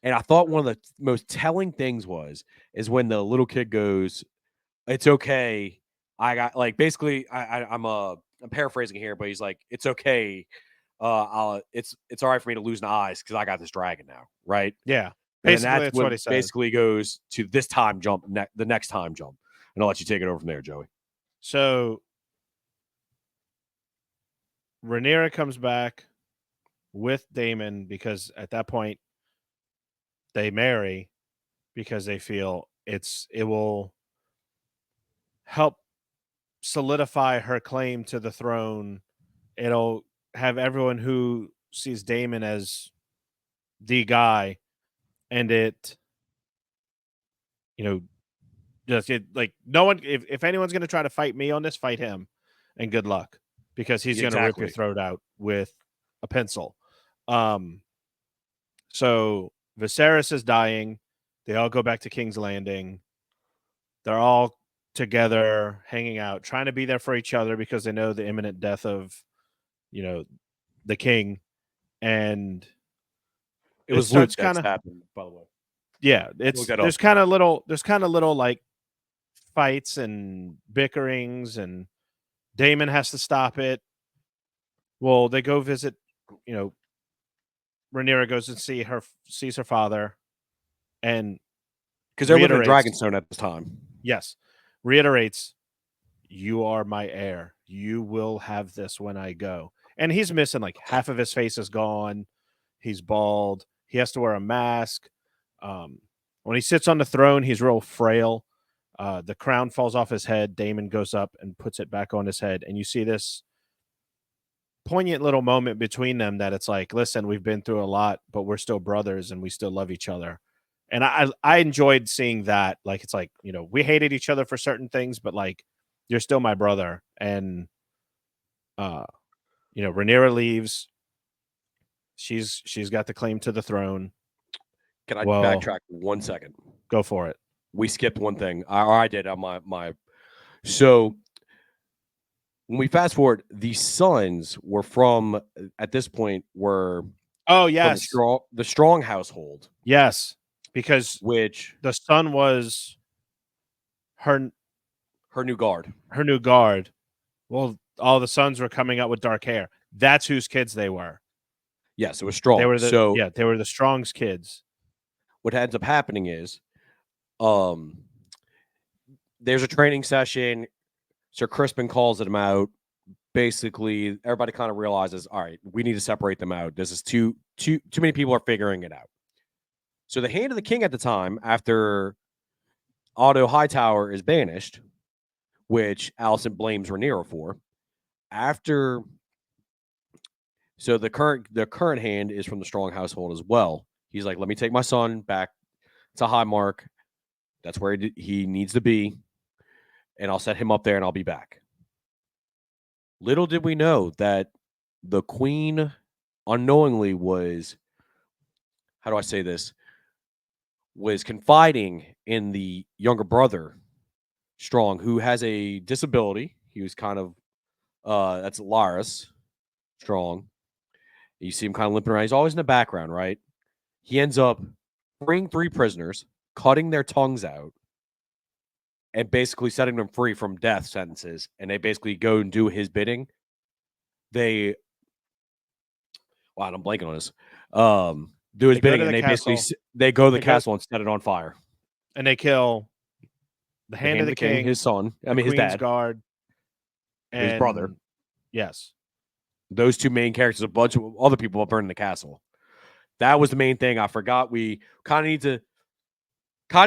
And I thought one of the most telling things is when the little kid goes, "It's okay. I got," like, basically, I'm paraphrasing here, but he's like, "It's okay. it's all right for me to lose my eyes because I got this dragon now, right? Yeah. And then Basically, that's that's what he what says. basically goes to this time jump, the next time jump, and I'll let you take it over from there, Joey. So Rhaenyra comes back with Daemon because at that point they marry because they feel it will help solidify her claim to the throne. It'll have everyone who sees Daemon as the guy, and it, just it like no one. If anyone's going to try to fight me on this, fight him, and good luck because he's going to rip your Exactly. throat out with a pencil. Um, so Viserys is dying. They all go back to King's Landing. They're all together, hanging out, trying to be there for each other because they know the imminent death of, you know, the king. And It it was Luke starts that kind of, happened, by the way. yeah, Look it's that up. there's kind of little like fights and bickerings, and Damon has to stop it. Well, they go visit, you know, Rhaenyra goes and sees her father, and Because they're living in reiterates, Dragonstone at this time. yes, reiterates, you are my heir. You will have this when I go. And he's missing like half of his face is gone. He's bald. He has to wear a mask. Um, when he sits on the throne, he's real frail. The crown falls off his head. Damon goes up and puts it back on his head. And you see this poignant little moment between them that it's like, listen, we've been through a lot, but we're still brothers and we still love each other. And I enjoyed seeing that. Like, it's like, we hated each other for certain things, but like, you're still my brother. And, uh, Rhaenyra leaves. She's got the claim to the throne. Can I Well, backtrack 1 second? go for it. We skipped one thing. I did on my. So when we fast forward, the sons were from at this point were Oh, from yes. the strong household, Yes. Because which the son was her her new guard. new guard. Well, all the sons were coming out with dark hair. That's whose kids they were. Yes, it was They strong. were So they were the Strong's kids. what ends up happening is, um, there's a training session. Sir Crispin calls them out. Basically, everybody kind of realizes, all right, we need to separate them out. This is too many people are figuring it out. So the hand of the king at the time, after Otto Hightower is banished, which Allison blames Rhaenyra for, after so the current hand is from the strong household as well. He's like, let me take my son back to Highmark. That's where he needs to be, and I'll set him up there, and I'll be back. Little did we know that the queen unknowingly was, how do I say this, was confiding in the younger brother, Strong, who has a disability. He was kind of, that's Laris Strong. You see him kind of limping around. He's always in the background, right? He ends up freeing 3 prisoners, cutting their tongues out, and basically setting them free from death sentences. And they basically go and do his bidding. Wow, I'm blanking on this. Do his They go bidding, to and the they basically castle. they go to the They go castle and set it on fire. and they kill the The hand of hand of the the king, king, his son, the his queen's dad, guard, his brother. and yes. Those 2 main characters, a bunch of other people are burning the castle. That was the main thing. I forgot we kind of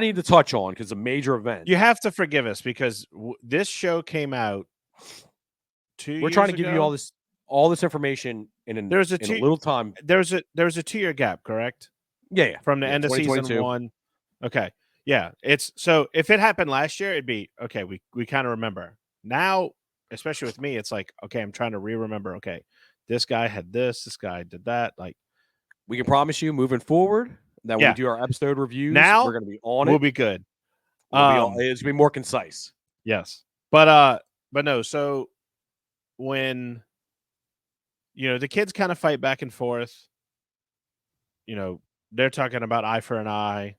need to touch on because it's a major event. You have to forgive us because this show came out 2 We're trying years to give you ago. all this information in a little time. There's a 2-year gap, correct? Yeah. From the end of season 2022. 1. Okay. Yeah. It's so if it happened last year, it'd be okay. We kind of remember now, especially with me. It's like, okay, I'm trying to remember. Okay, this guy had this guy did that. Like, We can promise you moving forward that when we yeah, do our episode reviews, we're now going to be on we'll it. be good. It's going to be more concise. Yes. But no, so when the kids kind of fight back and forth, they're talking about eye for an eye.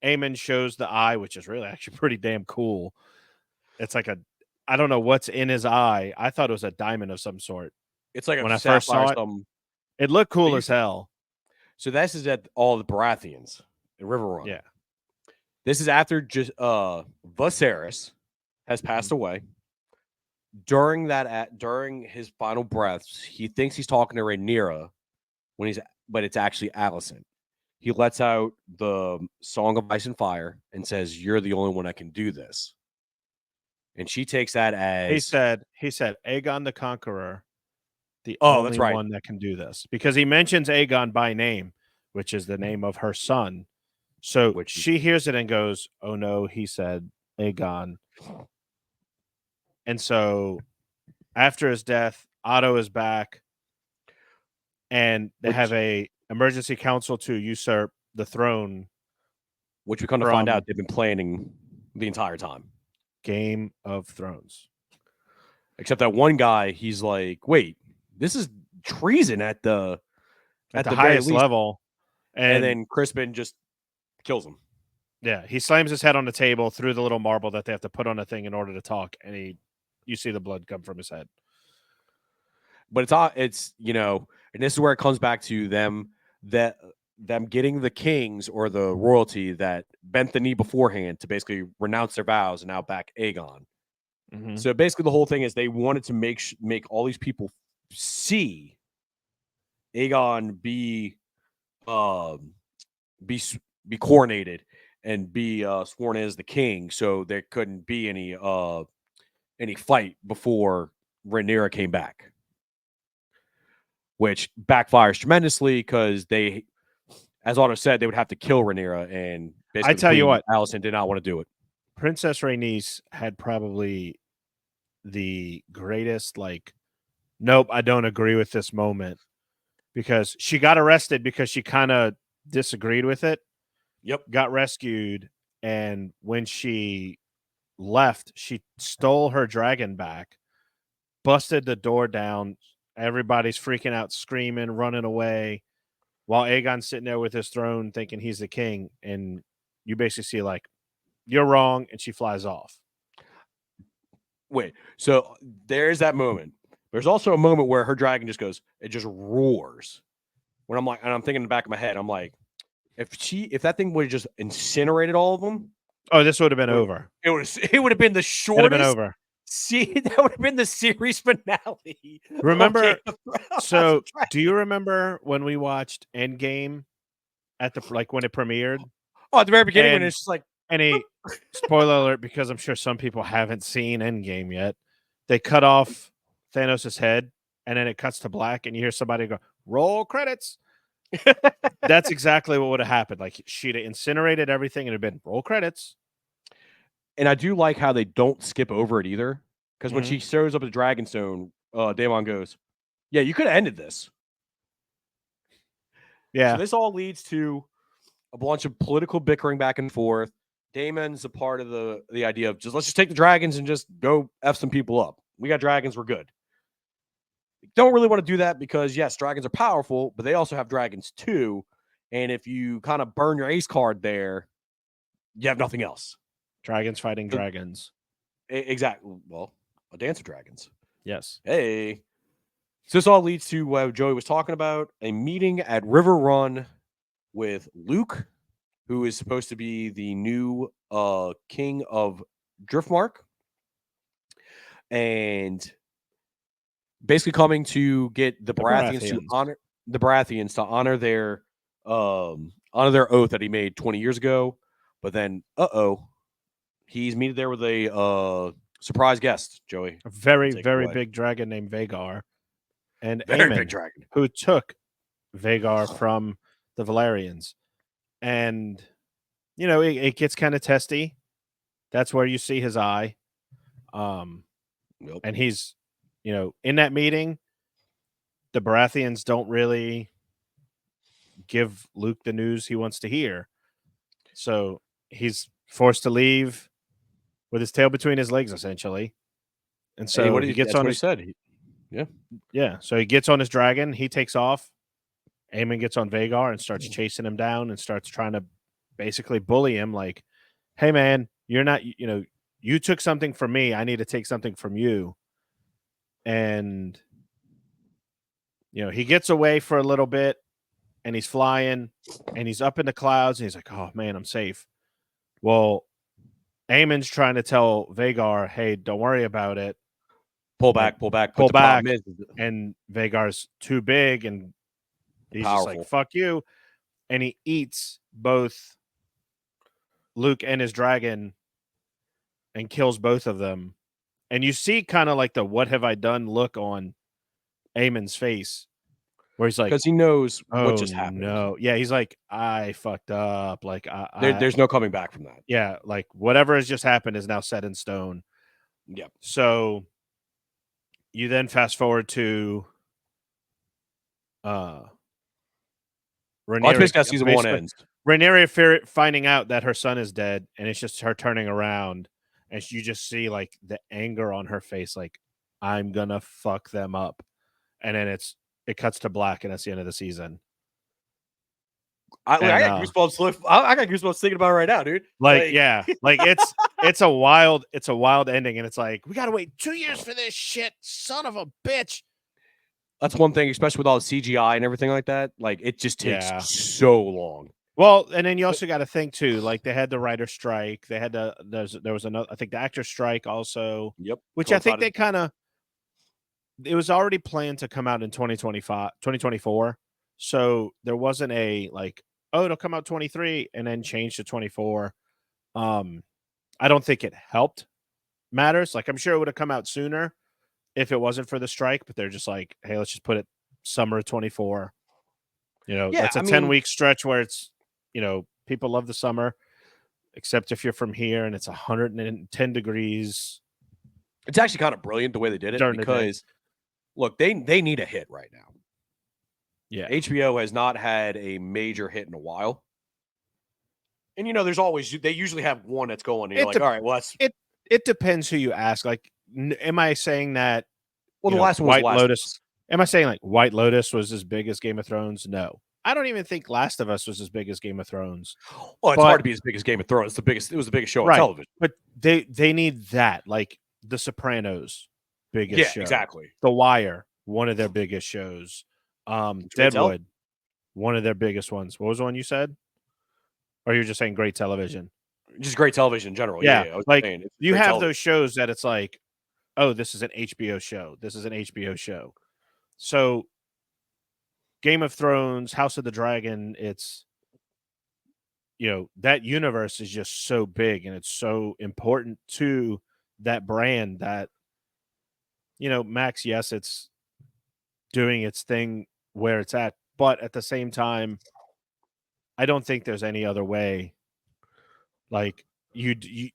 Aemon shows the eye, which is really actually pretty damn cool. It's like a I don't know what's in his eye. I thought it was a diamond of some sort It's like a when I first sapphire saw it. some. It looked They cool as used to, hell. so this is at all the Baratheons in River Run. Yeah. This is after just Viserys has passed away. During his final breaths, he thinks he's talking to Rhaenyra but it's actually Alicent. He lets out the Song of Ice and Fire and says, "You're the only one that can do this." And she takes that He as, said Aegon the Conqueror, the "Oh, that's only right." one that can do this. Because he mentions Aegon by name, which is the name of her son. So Which is she hears it and goes, "Oh no," he said, "Aegon." And so after his death, Otto is back and they have which a emergency council to usurp the throne which we come to find out from they've been planning the entire time. Game of Thrones. Except that one guy, he's like, "Wait, this is treason at the At the very highest least." level. And And then Crispin just kills him. yeah, he slams his head on the table through the little marble that they have to put on a thing in order to talk, and you see the blood come from his head. But it's and this is where it comes back to them getting the kings or the royalty that bent the knee beforehand to basically renounce their vows and now back Aegon. Mm-hmm. So basically, the whole thing is they wanted to make all these people see Aegon be be coronated and be sworn as the king, so there couldn't be any fight before Rhaenyra came back, which backfires tremendously because they, as Otto said, they would have to kill Rhaenyra, and I basically tell you what, Alicent did not want to do it. Princess Rhaenys had probably the greatest, nope, I don't agree with this moment, because she got arrested because she kind of disagreed with it. Yep. Got rescued, and when she left, she stole her dragon back, busted the door down. Everybody's freaking out, screaming, running away, while Aegon's sitting there with his throne thinking he's the king. And you basically see, you're wrong, and she flies off. Wait, so there's that moment. There's also a moment where her dragon just goes, it just roars. When I'm like, and I'm thinking in the back of my head, I'm like, if that thing would have just incinerated all of them, Oh, this would have been over. it would have been the It would have been shortest. over. See, that would have been the series finale. Remember? House So, of Dragons. do you remember when we watched Endgame at when it premiered? Oh, at the very beginning, when it's just like, any spoiler alert, because I'm sure some people haven't seen Endgame yet. They cut off Thanos' head, and then it cuts to black, and you hear somebody go, "Roll credits." That's exactly what would have happened. Like, she'd have incinerated everything, and it'd been roll credits. and I do like how they don't skip over it either, because when she shows up at the Dragonstone, Daemon goes, "Yeah, you could have ended this." Yeah. So this all leads to a bunch of political bickering back and forth. Daemon's a part of the idea of let's just take the dragons and just go F some people up. We got dragons, we're good. Don't really want to do that because, yes, dragons are powerful, but they also have dragons too. And if you kind of burn your ace card there, you have nothing else. Dragons fighting dragons. Exactly. Well, a dance of dragons. Yes. Hey. So this all leads to what Joey was talking about, a meeting at River Run with Luke, who is supposed to be the new king of Driftmark, and basically coming to get the Baratheons to honor their oath that he made 20 years ago. But then, he's meeting there with a surprise guest, Joey. A very, very big dragon named Vhagar, and Very Aemon, big dragon, who took Vhagar from the Valerians. And, it gets kind of testy. That's where you see his eye. Yep. And he's, in that meeting, the Baratheons don't really give Luke the news he wants to hear. So he's forced to leave with his tail between his legs, essentially. And so he gets on his... That's what he said. Yeah. Yeah, so he gets on his dragon, he takes off. Aemon gets on Vhagar and starts chasing him down and starts trying to basically bully him, like, hey, man, you're not, you you took something from me. I need to take something from you. And, he gets away for a little bit and he's flying and he's up in the clouds and he's like, oh man, I'm safe. Well, Aemon's trying to tell Vagar, hey, don't worry about it. Pull Like, back, pull back. pull But the problem back. is And Vagar's too big and he's just like, powerful. fuck you. And he eats both Luke and his dragon and kills both of them. And you see kind of like the what have I done look on Aemon's face where he's like, Because he knows what oh just happened. no. Yeah, he's like, I fucked up. Like There's no coming back from that. yeah, like whatever has just happened is now set in stone. Yep. So you then fast forward to That's Rhaenyra basically how season one ends. Rhaenyra finding out that her son is dead, and it's just her turning around, and you just see like the anger on her face, like I'm gonna fuck them up, and then it cuts to black, and that's the end of the season. I got goosebumps. I got goosebumps thinking about it right now, dude. Yeah, like it's a wild ending, and it's like we gotta wait 2 years for this shit, son of a bitch. That's one thing, especially with all the CGI and everything like that. Like it just takes so long. Well, and then you also got to think too, like they had the writer strike, they had there was another, I think the actor strike also. Yep. Which I think they it was already planned to come out in 2024. So there wasn't a like, oh, it'll come out 23 and then change to 24. I don't think it helped matters. Like I'm sure it would have come out sooner if it wasn't for the strike, but they're just like, hey, let's just put it summer 24. That's a 10-week stretch where it's, people love the summer, except if you're from here and it's 110 degrees. It's actually kind of brilliant the way they did it because, look, they need a hit right now. Yeah. HBO has not had a major hit in a while. And, they usually have one that's going, and you're like, all right, well, it depends who you ask. Like, am I saying that? Well, the last one was White Lotus. Am I saying like White Lotus was as big as Game of Thrones? No. I don't even think Last of Us was as big as Game of Thrones. Well, it's hard to be as big as Game of Thrones. It was the biggest show on television. But they need that, like The Sopranos, biggest show. Exactly. The Wire, one of their biggest shows. Deadwood, one of their biggest ones. What was the one you said? Or you're just saying great television? Just great television in general. Yeah, I was like saying, you have those shows that it's like, oh, this is an HBO show. This is an HBO show. So Game of Thrones, House of the Dragon, it's, that universe is just so big and it's so important to that brand that, Max, yes, it's doing its thing where it's at, but at the same time, I don't think there's any other way. Like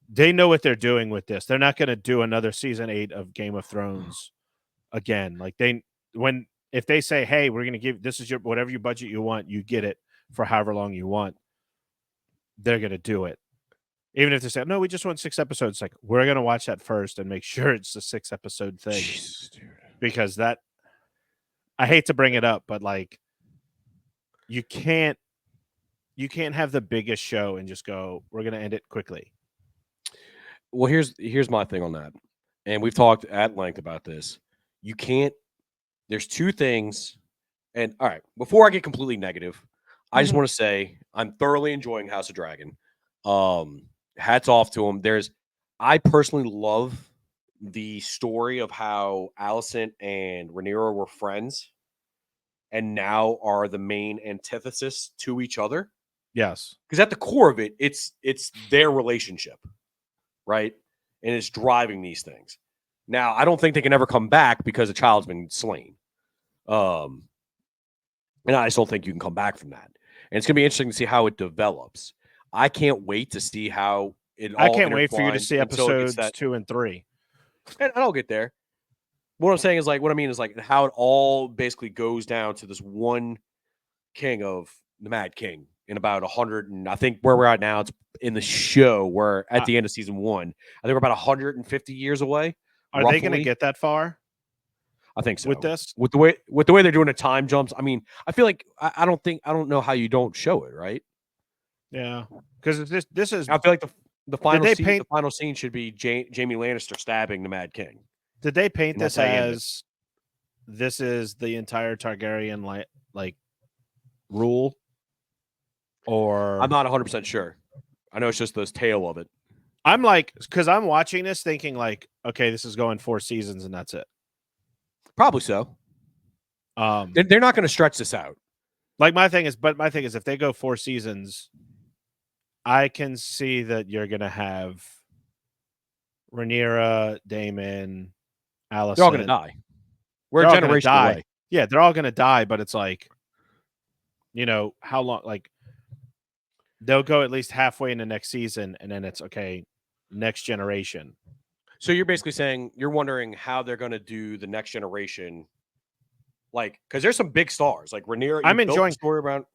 they know what they're doing with this. They're not going to do another season 8 of Game of Thrones again. Like if they say, hey, we're going to give, this is your, whatever your budget you want, you get it for however long you want, they're going to do it. Even if they say, no, we just want 6 episodes. Like, we're going to watch that first and make sure it's a 6 episode thing. Jesus, dude. Because I hate to bring it up, but like, you can't have the biggest show and just go, we're going to end it quickly. Well, here's my thing on that. And we've talked at length about this. You can't, there's 2 things. And all right, before I get completely negative, I just want to say I'm thoroughly enjoying House of Dragon. Hats off to them. I personally love the story of how Alicent and Rhaenyra were friends and now are the main antithesis to each other. Yes. Because at the core of it, it's their relationship, right? And it's driving these things. Now, I don't think they can ever come back because a child's been slain. And I just don't think you can come back from that. And it's going to be interesting to see how it develops. I can't wait to see how it all I can't wait for you to see episodes 2 and 3. And I'll get there. What I'm saying is like, what I mean is like how it all basically goes down to this one king of the Mad King in about 100. And I think where we're at now, it's in the show where at the end of season 1, I think we're about 150 years away. Are they going to get that far? I think so. With this, with the way they're doing the time jumps, I mean, I feel like I don't know how you don't show it, right? Yeah, because this is. I feel like The Did they the paint? final scene should be Jamie Lannister stabbing the Mad King, Did they paint and that's this how you end it. as this is the entire Targaryen like rule, I'm or not 100% sure. I know it's just the tale of it. I'm like, because I'm watching this thinking like, okay, this is going 4 seasons and that's it. Probably so. They're not going to stretch this out. Like my thing is if they go 4 seasons, I can see that you're gonna have Rhaenyra, Daemon, Alicent. They're all going to die. We're a They're all gonna generation die. away. Yeah, they're all gonna die, but it's like, how long? Like they'll go at least halfway in the next season, and then it's okay, next generation. So you're basically saying you're wondering how they're going to do the next generation, like because there's some big stars like Rhaenyra. I'm Built the enjoying. story around.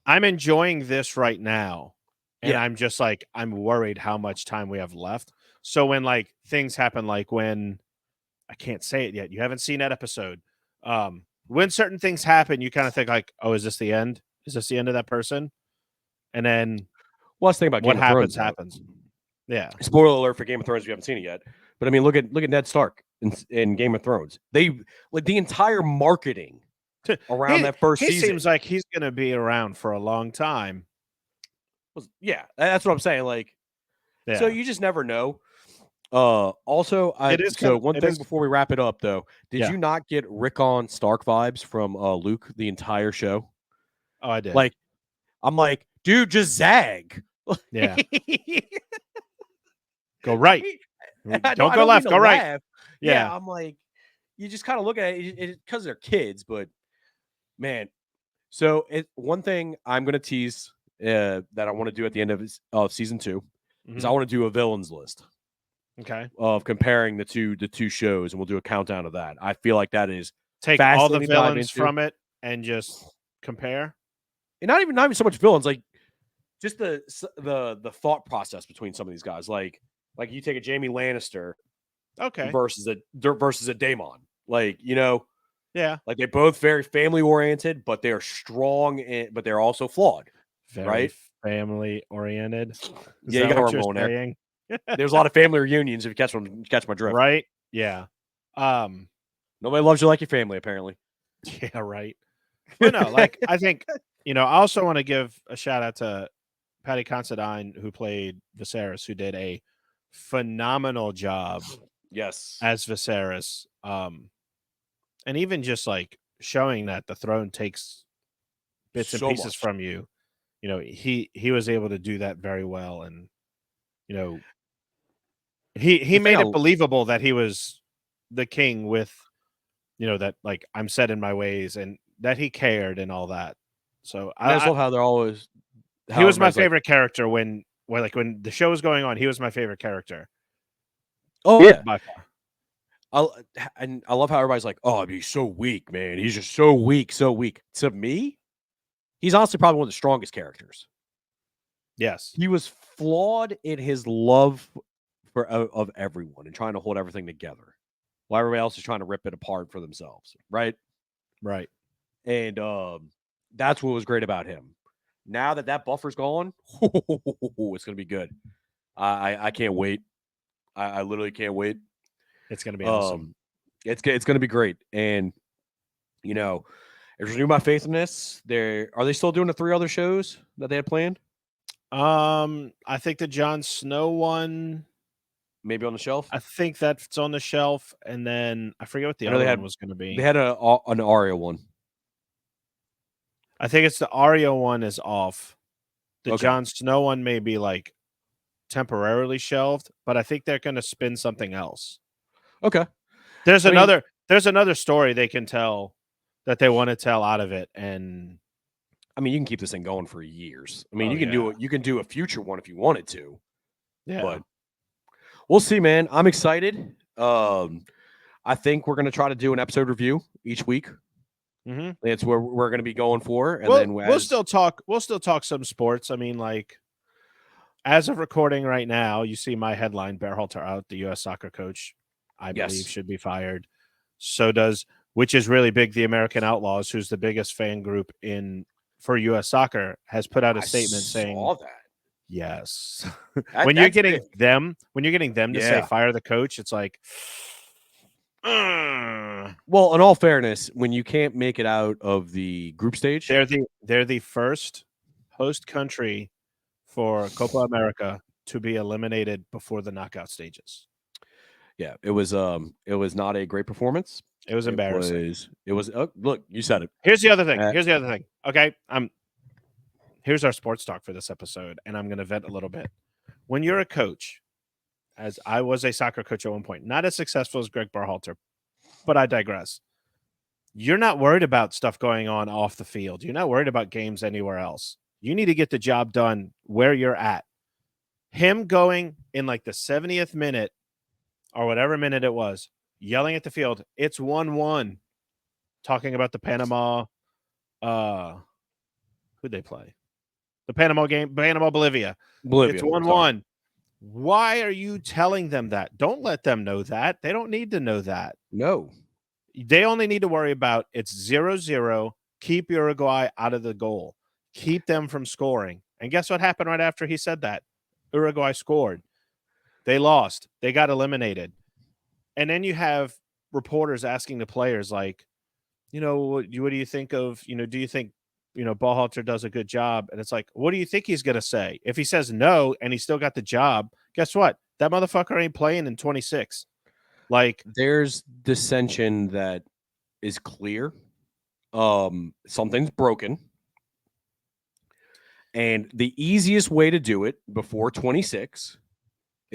I'm enjoying this right now, and Yeah. I'm just like I'm worried how much time we have left. So when like things happen, like when I can't say it yet, you haven't seen that episode. When certain things happen, you kind of think like, oh, is this the end? Is this the end of that person? And then Well, let's think about what Game of Thrones. happens. Yeah. Spoiler alert for Game of Thrones if you haven't seen it yet. But I mean, look at Ned Stark in Game of Thrones. They like the entire marketing around that first he season. seems like he's going to be around for a long time. Yeah, that's what I'm saying. Like, Yeah. so you just never know. Also, one thing before we wrap it up, though, did you not get Rickon Stark vibes from Luke the entire show? Oh, I did. Like, I'm like, dude, just zag. Yeah. Go right. Don't go left. Go right. Laugh. Yeah, I'm like, you just kind of look at it because they're kids, but man. So one thing I'm gonna tease that I want to do at the end of season 2 is I want to do a villains list. Okay. Of comparing the two shows, and we'll do a countdown of that. I feel like that is take all the villains from it and just compare. And not even so much villains, like just the thought process between some of these guys. Like you take a Jamie Lannister, okay, versus a Daemon. Like, yeah, like they're both very family oriented, but they're strong, but they're also flawed. Very right? Family oriented. Yeah, you got where I'm going there. There's a lot of family reunions if you catch my drift. Right? Yeah. Nobody loves you like your family, apparently. Yeah, right. But no, like I think, I also want to give a shout out to Patty Considine, who played Viserys, who did a phenomenal job. Yes. As Viserys. And even just like showing that the throne takes bits and pieces from you. He was able to do that very well, and he made it believable that he was the king with that like I'm set in my ways and that he cared and all that. So I just love how they're always he was my favorite character when the show was going on. He was my favorite character. Oh yeah, by far. I love how everybody's like, oh, he's so weak, man. He's just so weak, so weak. To me, he's honestly probably one of the strongest characters. Yes. He was flawed in his love of everyone and trying to hold everything together while everybody else is trying to rip it apart for themselves. Right. Right. And that's what was great about him. Now that buffer's gone, it's going to be good. I can't wait. I literally can't wait. It's going to be awesome. It's going to be great. And, Renew My Faith in this. Are they still doing the 3 other shows that they had planned? I think the Jon Snow one. Maybe on the shelf? I think that's on the shelf. And then I forget what the other one was going to be. They had an Arya one. I think it's the Arya one is off. The Jon Snow one may be like temporarily shelved, but I think they're going to spin something else. Okay. There's another story they can tell that they want to tell out of it, and I mean, you can keep this thing going for years. I mean, you can do a future one if you wanted to. Yeah. But we'll see, man. I'm excited. I think we're going to try to do an episode review each week. Mm-hmm. That's where we're going to be going for, and then we'll still talk some sports. I mean, like as of recording right now, you see my headline: Berhalter out, the U.S. soccer coach, I believe, should be fired. So does, which is really big, the American Outlaws, who's the biggest fan group for U.S. soccer, has put out a statement saying saw that. Yes. That's big. When you're getting them to say Yeah. fire the coach, it's like, "Ugh." Well, in all fairness, when you can't make it out of the group stage, They're the first host country for Copa America to be eliminated before the knockout stages. yeah, it was not a great performance. It was embarrassing. Look, you said it. Here's the other thing. Uh, Here's the other thing. Okay, here's our sports talk for this episode, and I'm going to vent a little bit. When you're a coach, as I was a soccer coach at one point, not as successful as Greg Berhalter, but I digress. You're not worried about stuff going on off the field. You're not worried about games anywhere else. You need to get the job done where you're at. Him going in like the 70th minute or whatever minute it was, yelling at the field, it's 1-1, talking about the Panama who'd they play? The Panama game, Panama Bolivia. Bolivia. It's Sorry. 1-1. Why are you telling them that? Don't let them know that. They don't need to know that. No. They only need to worry about it's 0-0. Keep Uruguay out of the goal. Keep them from scoring. And guess what happened right after he said that? Uruguay scored. They lost. They got eliminated. And then you have reporters asking the players, like, what do you think of, do you think, Ballhalter does a good job? And it's like, what do you think he's going to say? If he says no and he still got the job, guess what? That motherfucker ain't playing in 26. Like, there's dissension that is clear. Something's broken. And the easiest way to do it before 26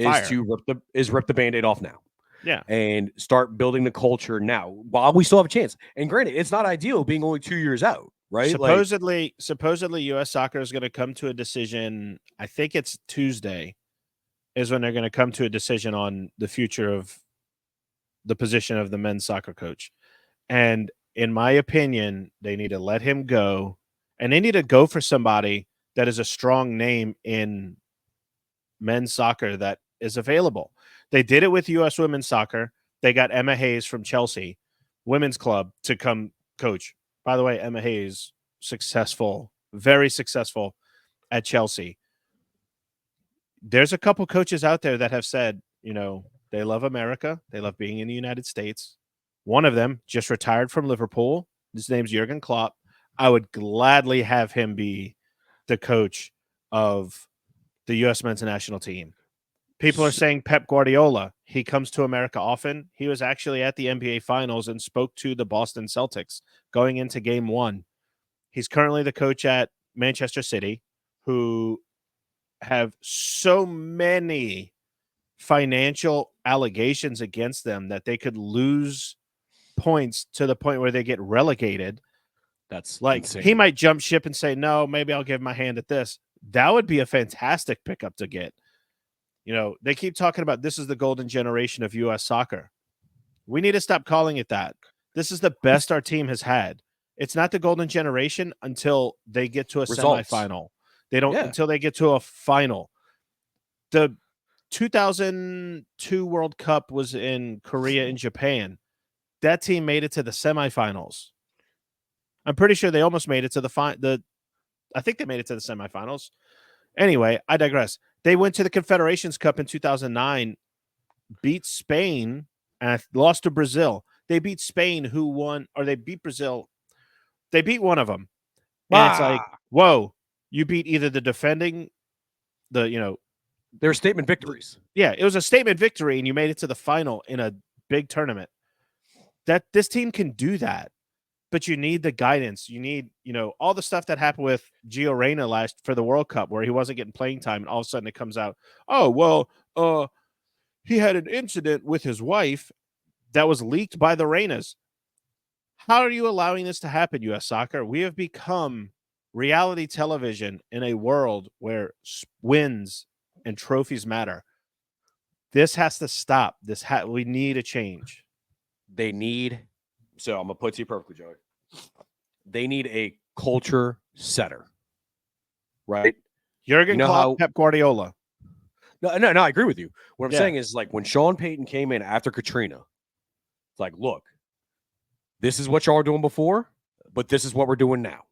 Fire. is to rip the Band-Aid off now. Yeah. And start building the culture now while we still have a chance. And granted, it's not ideal being only 2 years out, right? Supposedly U.S. soccer is going to come to a decision. I think it's Tuesday is when they're going to come to a decision on the future of the position of the men's soccer coach. And in my opinion, they need to let him go, and they need to go for somebody that is a strong name in men's soccer that is available. They did it with U.S. women's soccer. They got Emma Hayes from Chelsea Women's Club to come coach. By the way, Emma Hayes, successful, very successful at Chelsea. There's a couple coaches out there that have said, they love America. They love being in the United States. One of them just retired from Liverpool. His name's Jurgen Klopp. I would gladly have him be the coach of the U.S. men's national team. People are saying Pep Guardiola. He comes to America often. He was actually at the NBA Finals and spoke to the Boston Celtics going into Game 1. He's currently the coach at Manchester City, who have so many financial allegations against them that they could lose points to the point where they get relegated. That's like insane. He might jump ship and say, no, maybe I'll give my hand at this. That would be a fantastic pickup to get. They keep talking about this is the golden generation of U.S. soccer. We need to stop calling it that. This is the best our team has had. It's not the golden generation until they get to a semifinal. They don't until they get to a final. The 2002 World Cup was in Korea and Japan. That team made it to the semifinals. I'm pretty sure they almost made it to I think they made it to the semifinals. Anyway, I digress. They went to the Confederations Cup in 2009, beat Spain, and lost to Brazil. They beat Spain, who won, or they beat Brazil. They beat one of them. And it's like, whoa, you beat either the defending, they're statement victories. Yeah, it was a statement victory, and you made it to the final in a big tournament. That this team can do that. But you need the guidance. You need, all the stuff that happened with Gio Reyna for the World Cup where he wasn't getting playing time, and all of a sudden it comes out, oh, well, he had an incident with his wife that was leaked by the Reynas. How are you allowing this to happen, U.S. Soccer? We have become reality television in a world where wins and trophies matter. This has to stop. We need a change. So I'm going to put it to you perfectly, Joey. They need a culture setter, right? Jurgen Klopp, Pep Guardiola. No, I agree with you. What I'm saying is, like, when Sean Payton came in after Katrina, it's like, look, this is what y'all were doing before, but this is what we're doing now.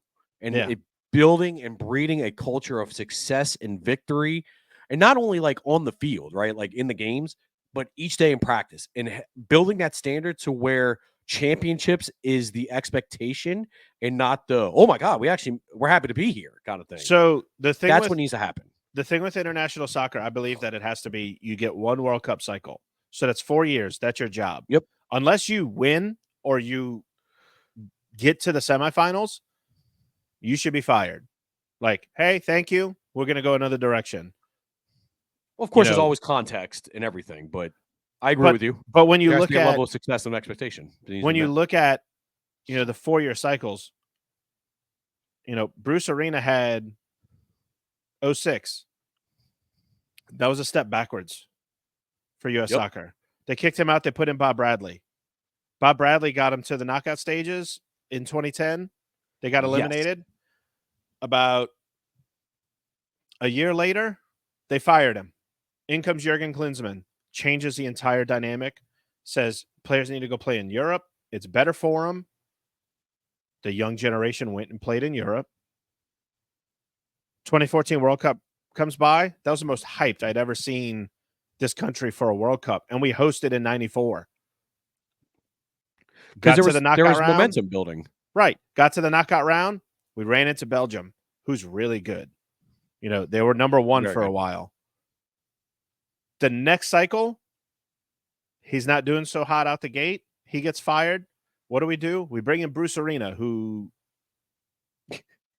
And building and breeding a culture of success and victory, and not only like on the field, right? Like in the games, but each day in practice, and building that standard to where championships is the expectation and not the, oh my God, we're happy to be here kind of thing. So That's what needs to happen. the thing with international soccer, I believe that it has to be you get one World Cup cycle. So that's 4 years. That's your job. Yep. Unless you win or you get to the semifinals, you should be fired. Like, hey, thank you. We're going to go another direction. Well, of course, there's always context and everything, but I agree with you. But when you there has look to be a at level of success and expectation, when you look at the 4-year cycles, Bruce Arena had 06. That was a step backwards for U.S. soccer. They kicked him out. They put in Bob Bradley. Bob Bradley got him to the knockout stages in 2010. They got eliminated. About a year later, they fired him. In comes Jurgen Klinsmann, changes the entire dynamic, says players need to go play in Europe. It's better for them. The young generation went and played in Europe. 2014 World Cup comes by. That was the most hyped I'd ever seen this country for a World Cup, and we hosted in '94. Because there was momentum building. Right. Got to the knockout round. We ran into Belgium, who's really good. They were number one for a while. The next cycle, he's not doing so hot out the gate. He gets fired. What do? We bring in Bruce Arena, who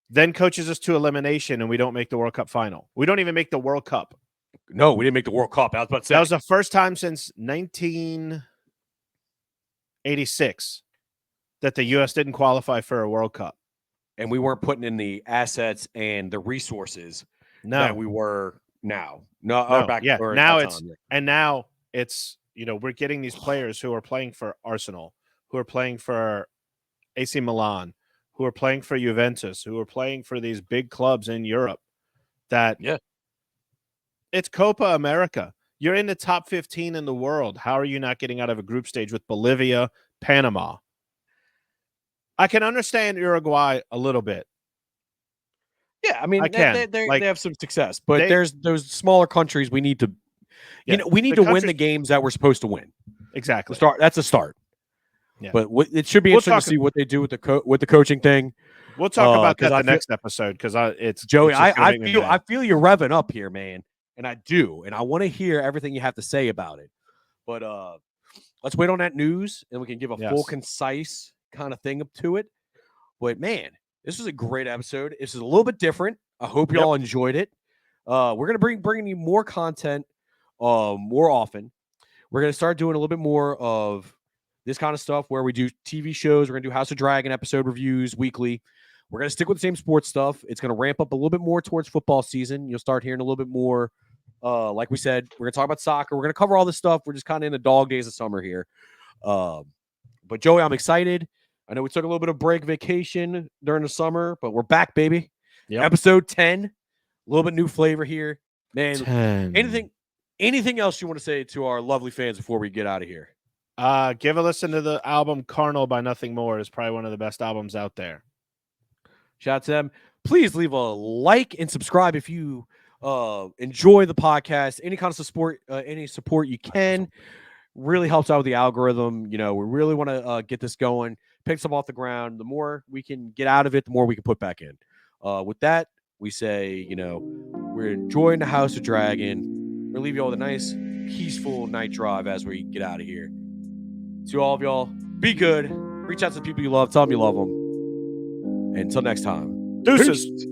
then coaches us to elimination, and we don't make the World Cup final. We don't even make the World Cup. No, we didn't make the World Cup. I was about to say. That was the first time since 1986 that the U.S. didn't qualify for a World Cup. And we weren't putting in the assets and the resources that we were now. Now it's we're getting these players who are playing for Arsenal, who are playing for AC Milan, who are playing for Juventus, who are playing for these big clubs in Europe. It's Copa America. You're in the top 15 in the world. How are you not getting out of a group stage with Bolivia, Panama? I can understand Uruguay a little bit. Yeah, I mean, they have some success, but there's those smaller countries we need to, we need to win the games that we're supposed to win. Exactly. That's a start. Yeah. But it should be interesting to see what they do with the coaching thing. We'll talk about that the next episode because it's Joey. I feel you're revving up here, man, and I do, and I want to hear everything you have to say about it. But let's wait on that news, and we can give a full, concise kind of thing up to it. But man, this was a great episode. This is a little bit different. I hope you all enjoyed it. We're gonna bring you more content more often. We're gonna start doing a little bit more of this kind of stuff where we do TV shows. We're gonna do House of Dragon episode reviews weekly. We're gonna stick with the same sports stuff. It's gonna ramp up a little bit more towards football season. You'll start hearing a little bit more. Like we said, we're gonna talk about soccer. We're gonna cover all this stuff. We're just kind of in the dog days of summer here. But Joey, I'm excited. I know we took a little bit of break vacation during the summer, but we're back, baby. Yep. Episode 10, a little bit new flavor here. Man, 10. Anything else you want to say to our lovely fans before we get out of here? Give a listen to the album Carnal by Nothing More. It's probably one of the best albums out there. Shout out to them. Please leave a like and subscribe if you enjoy the podcast. Any kind of support, any support you can. Really helps out with the algorithm. We really want to get this going, pick some off the ground. The more we can get out of it, the more we can put back in. With that, we say, we're enjoying the House of Dragon. We'll leave you all with a nice, peaceful night drive as we get out of here. To all of y'all, be good. Reach out to the people you love. Tell them you love them. And until next time. Deuces. Peace.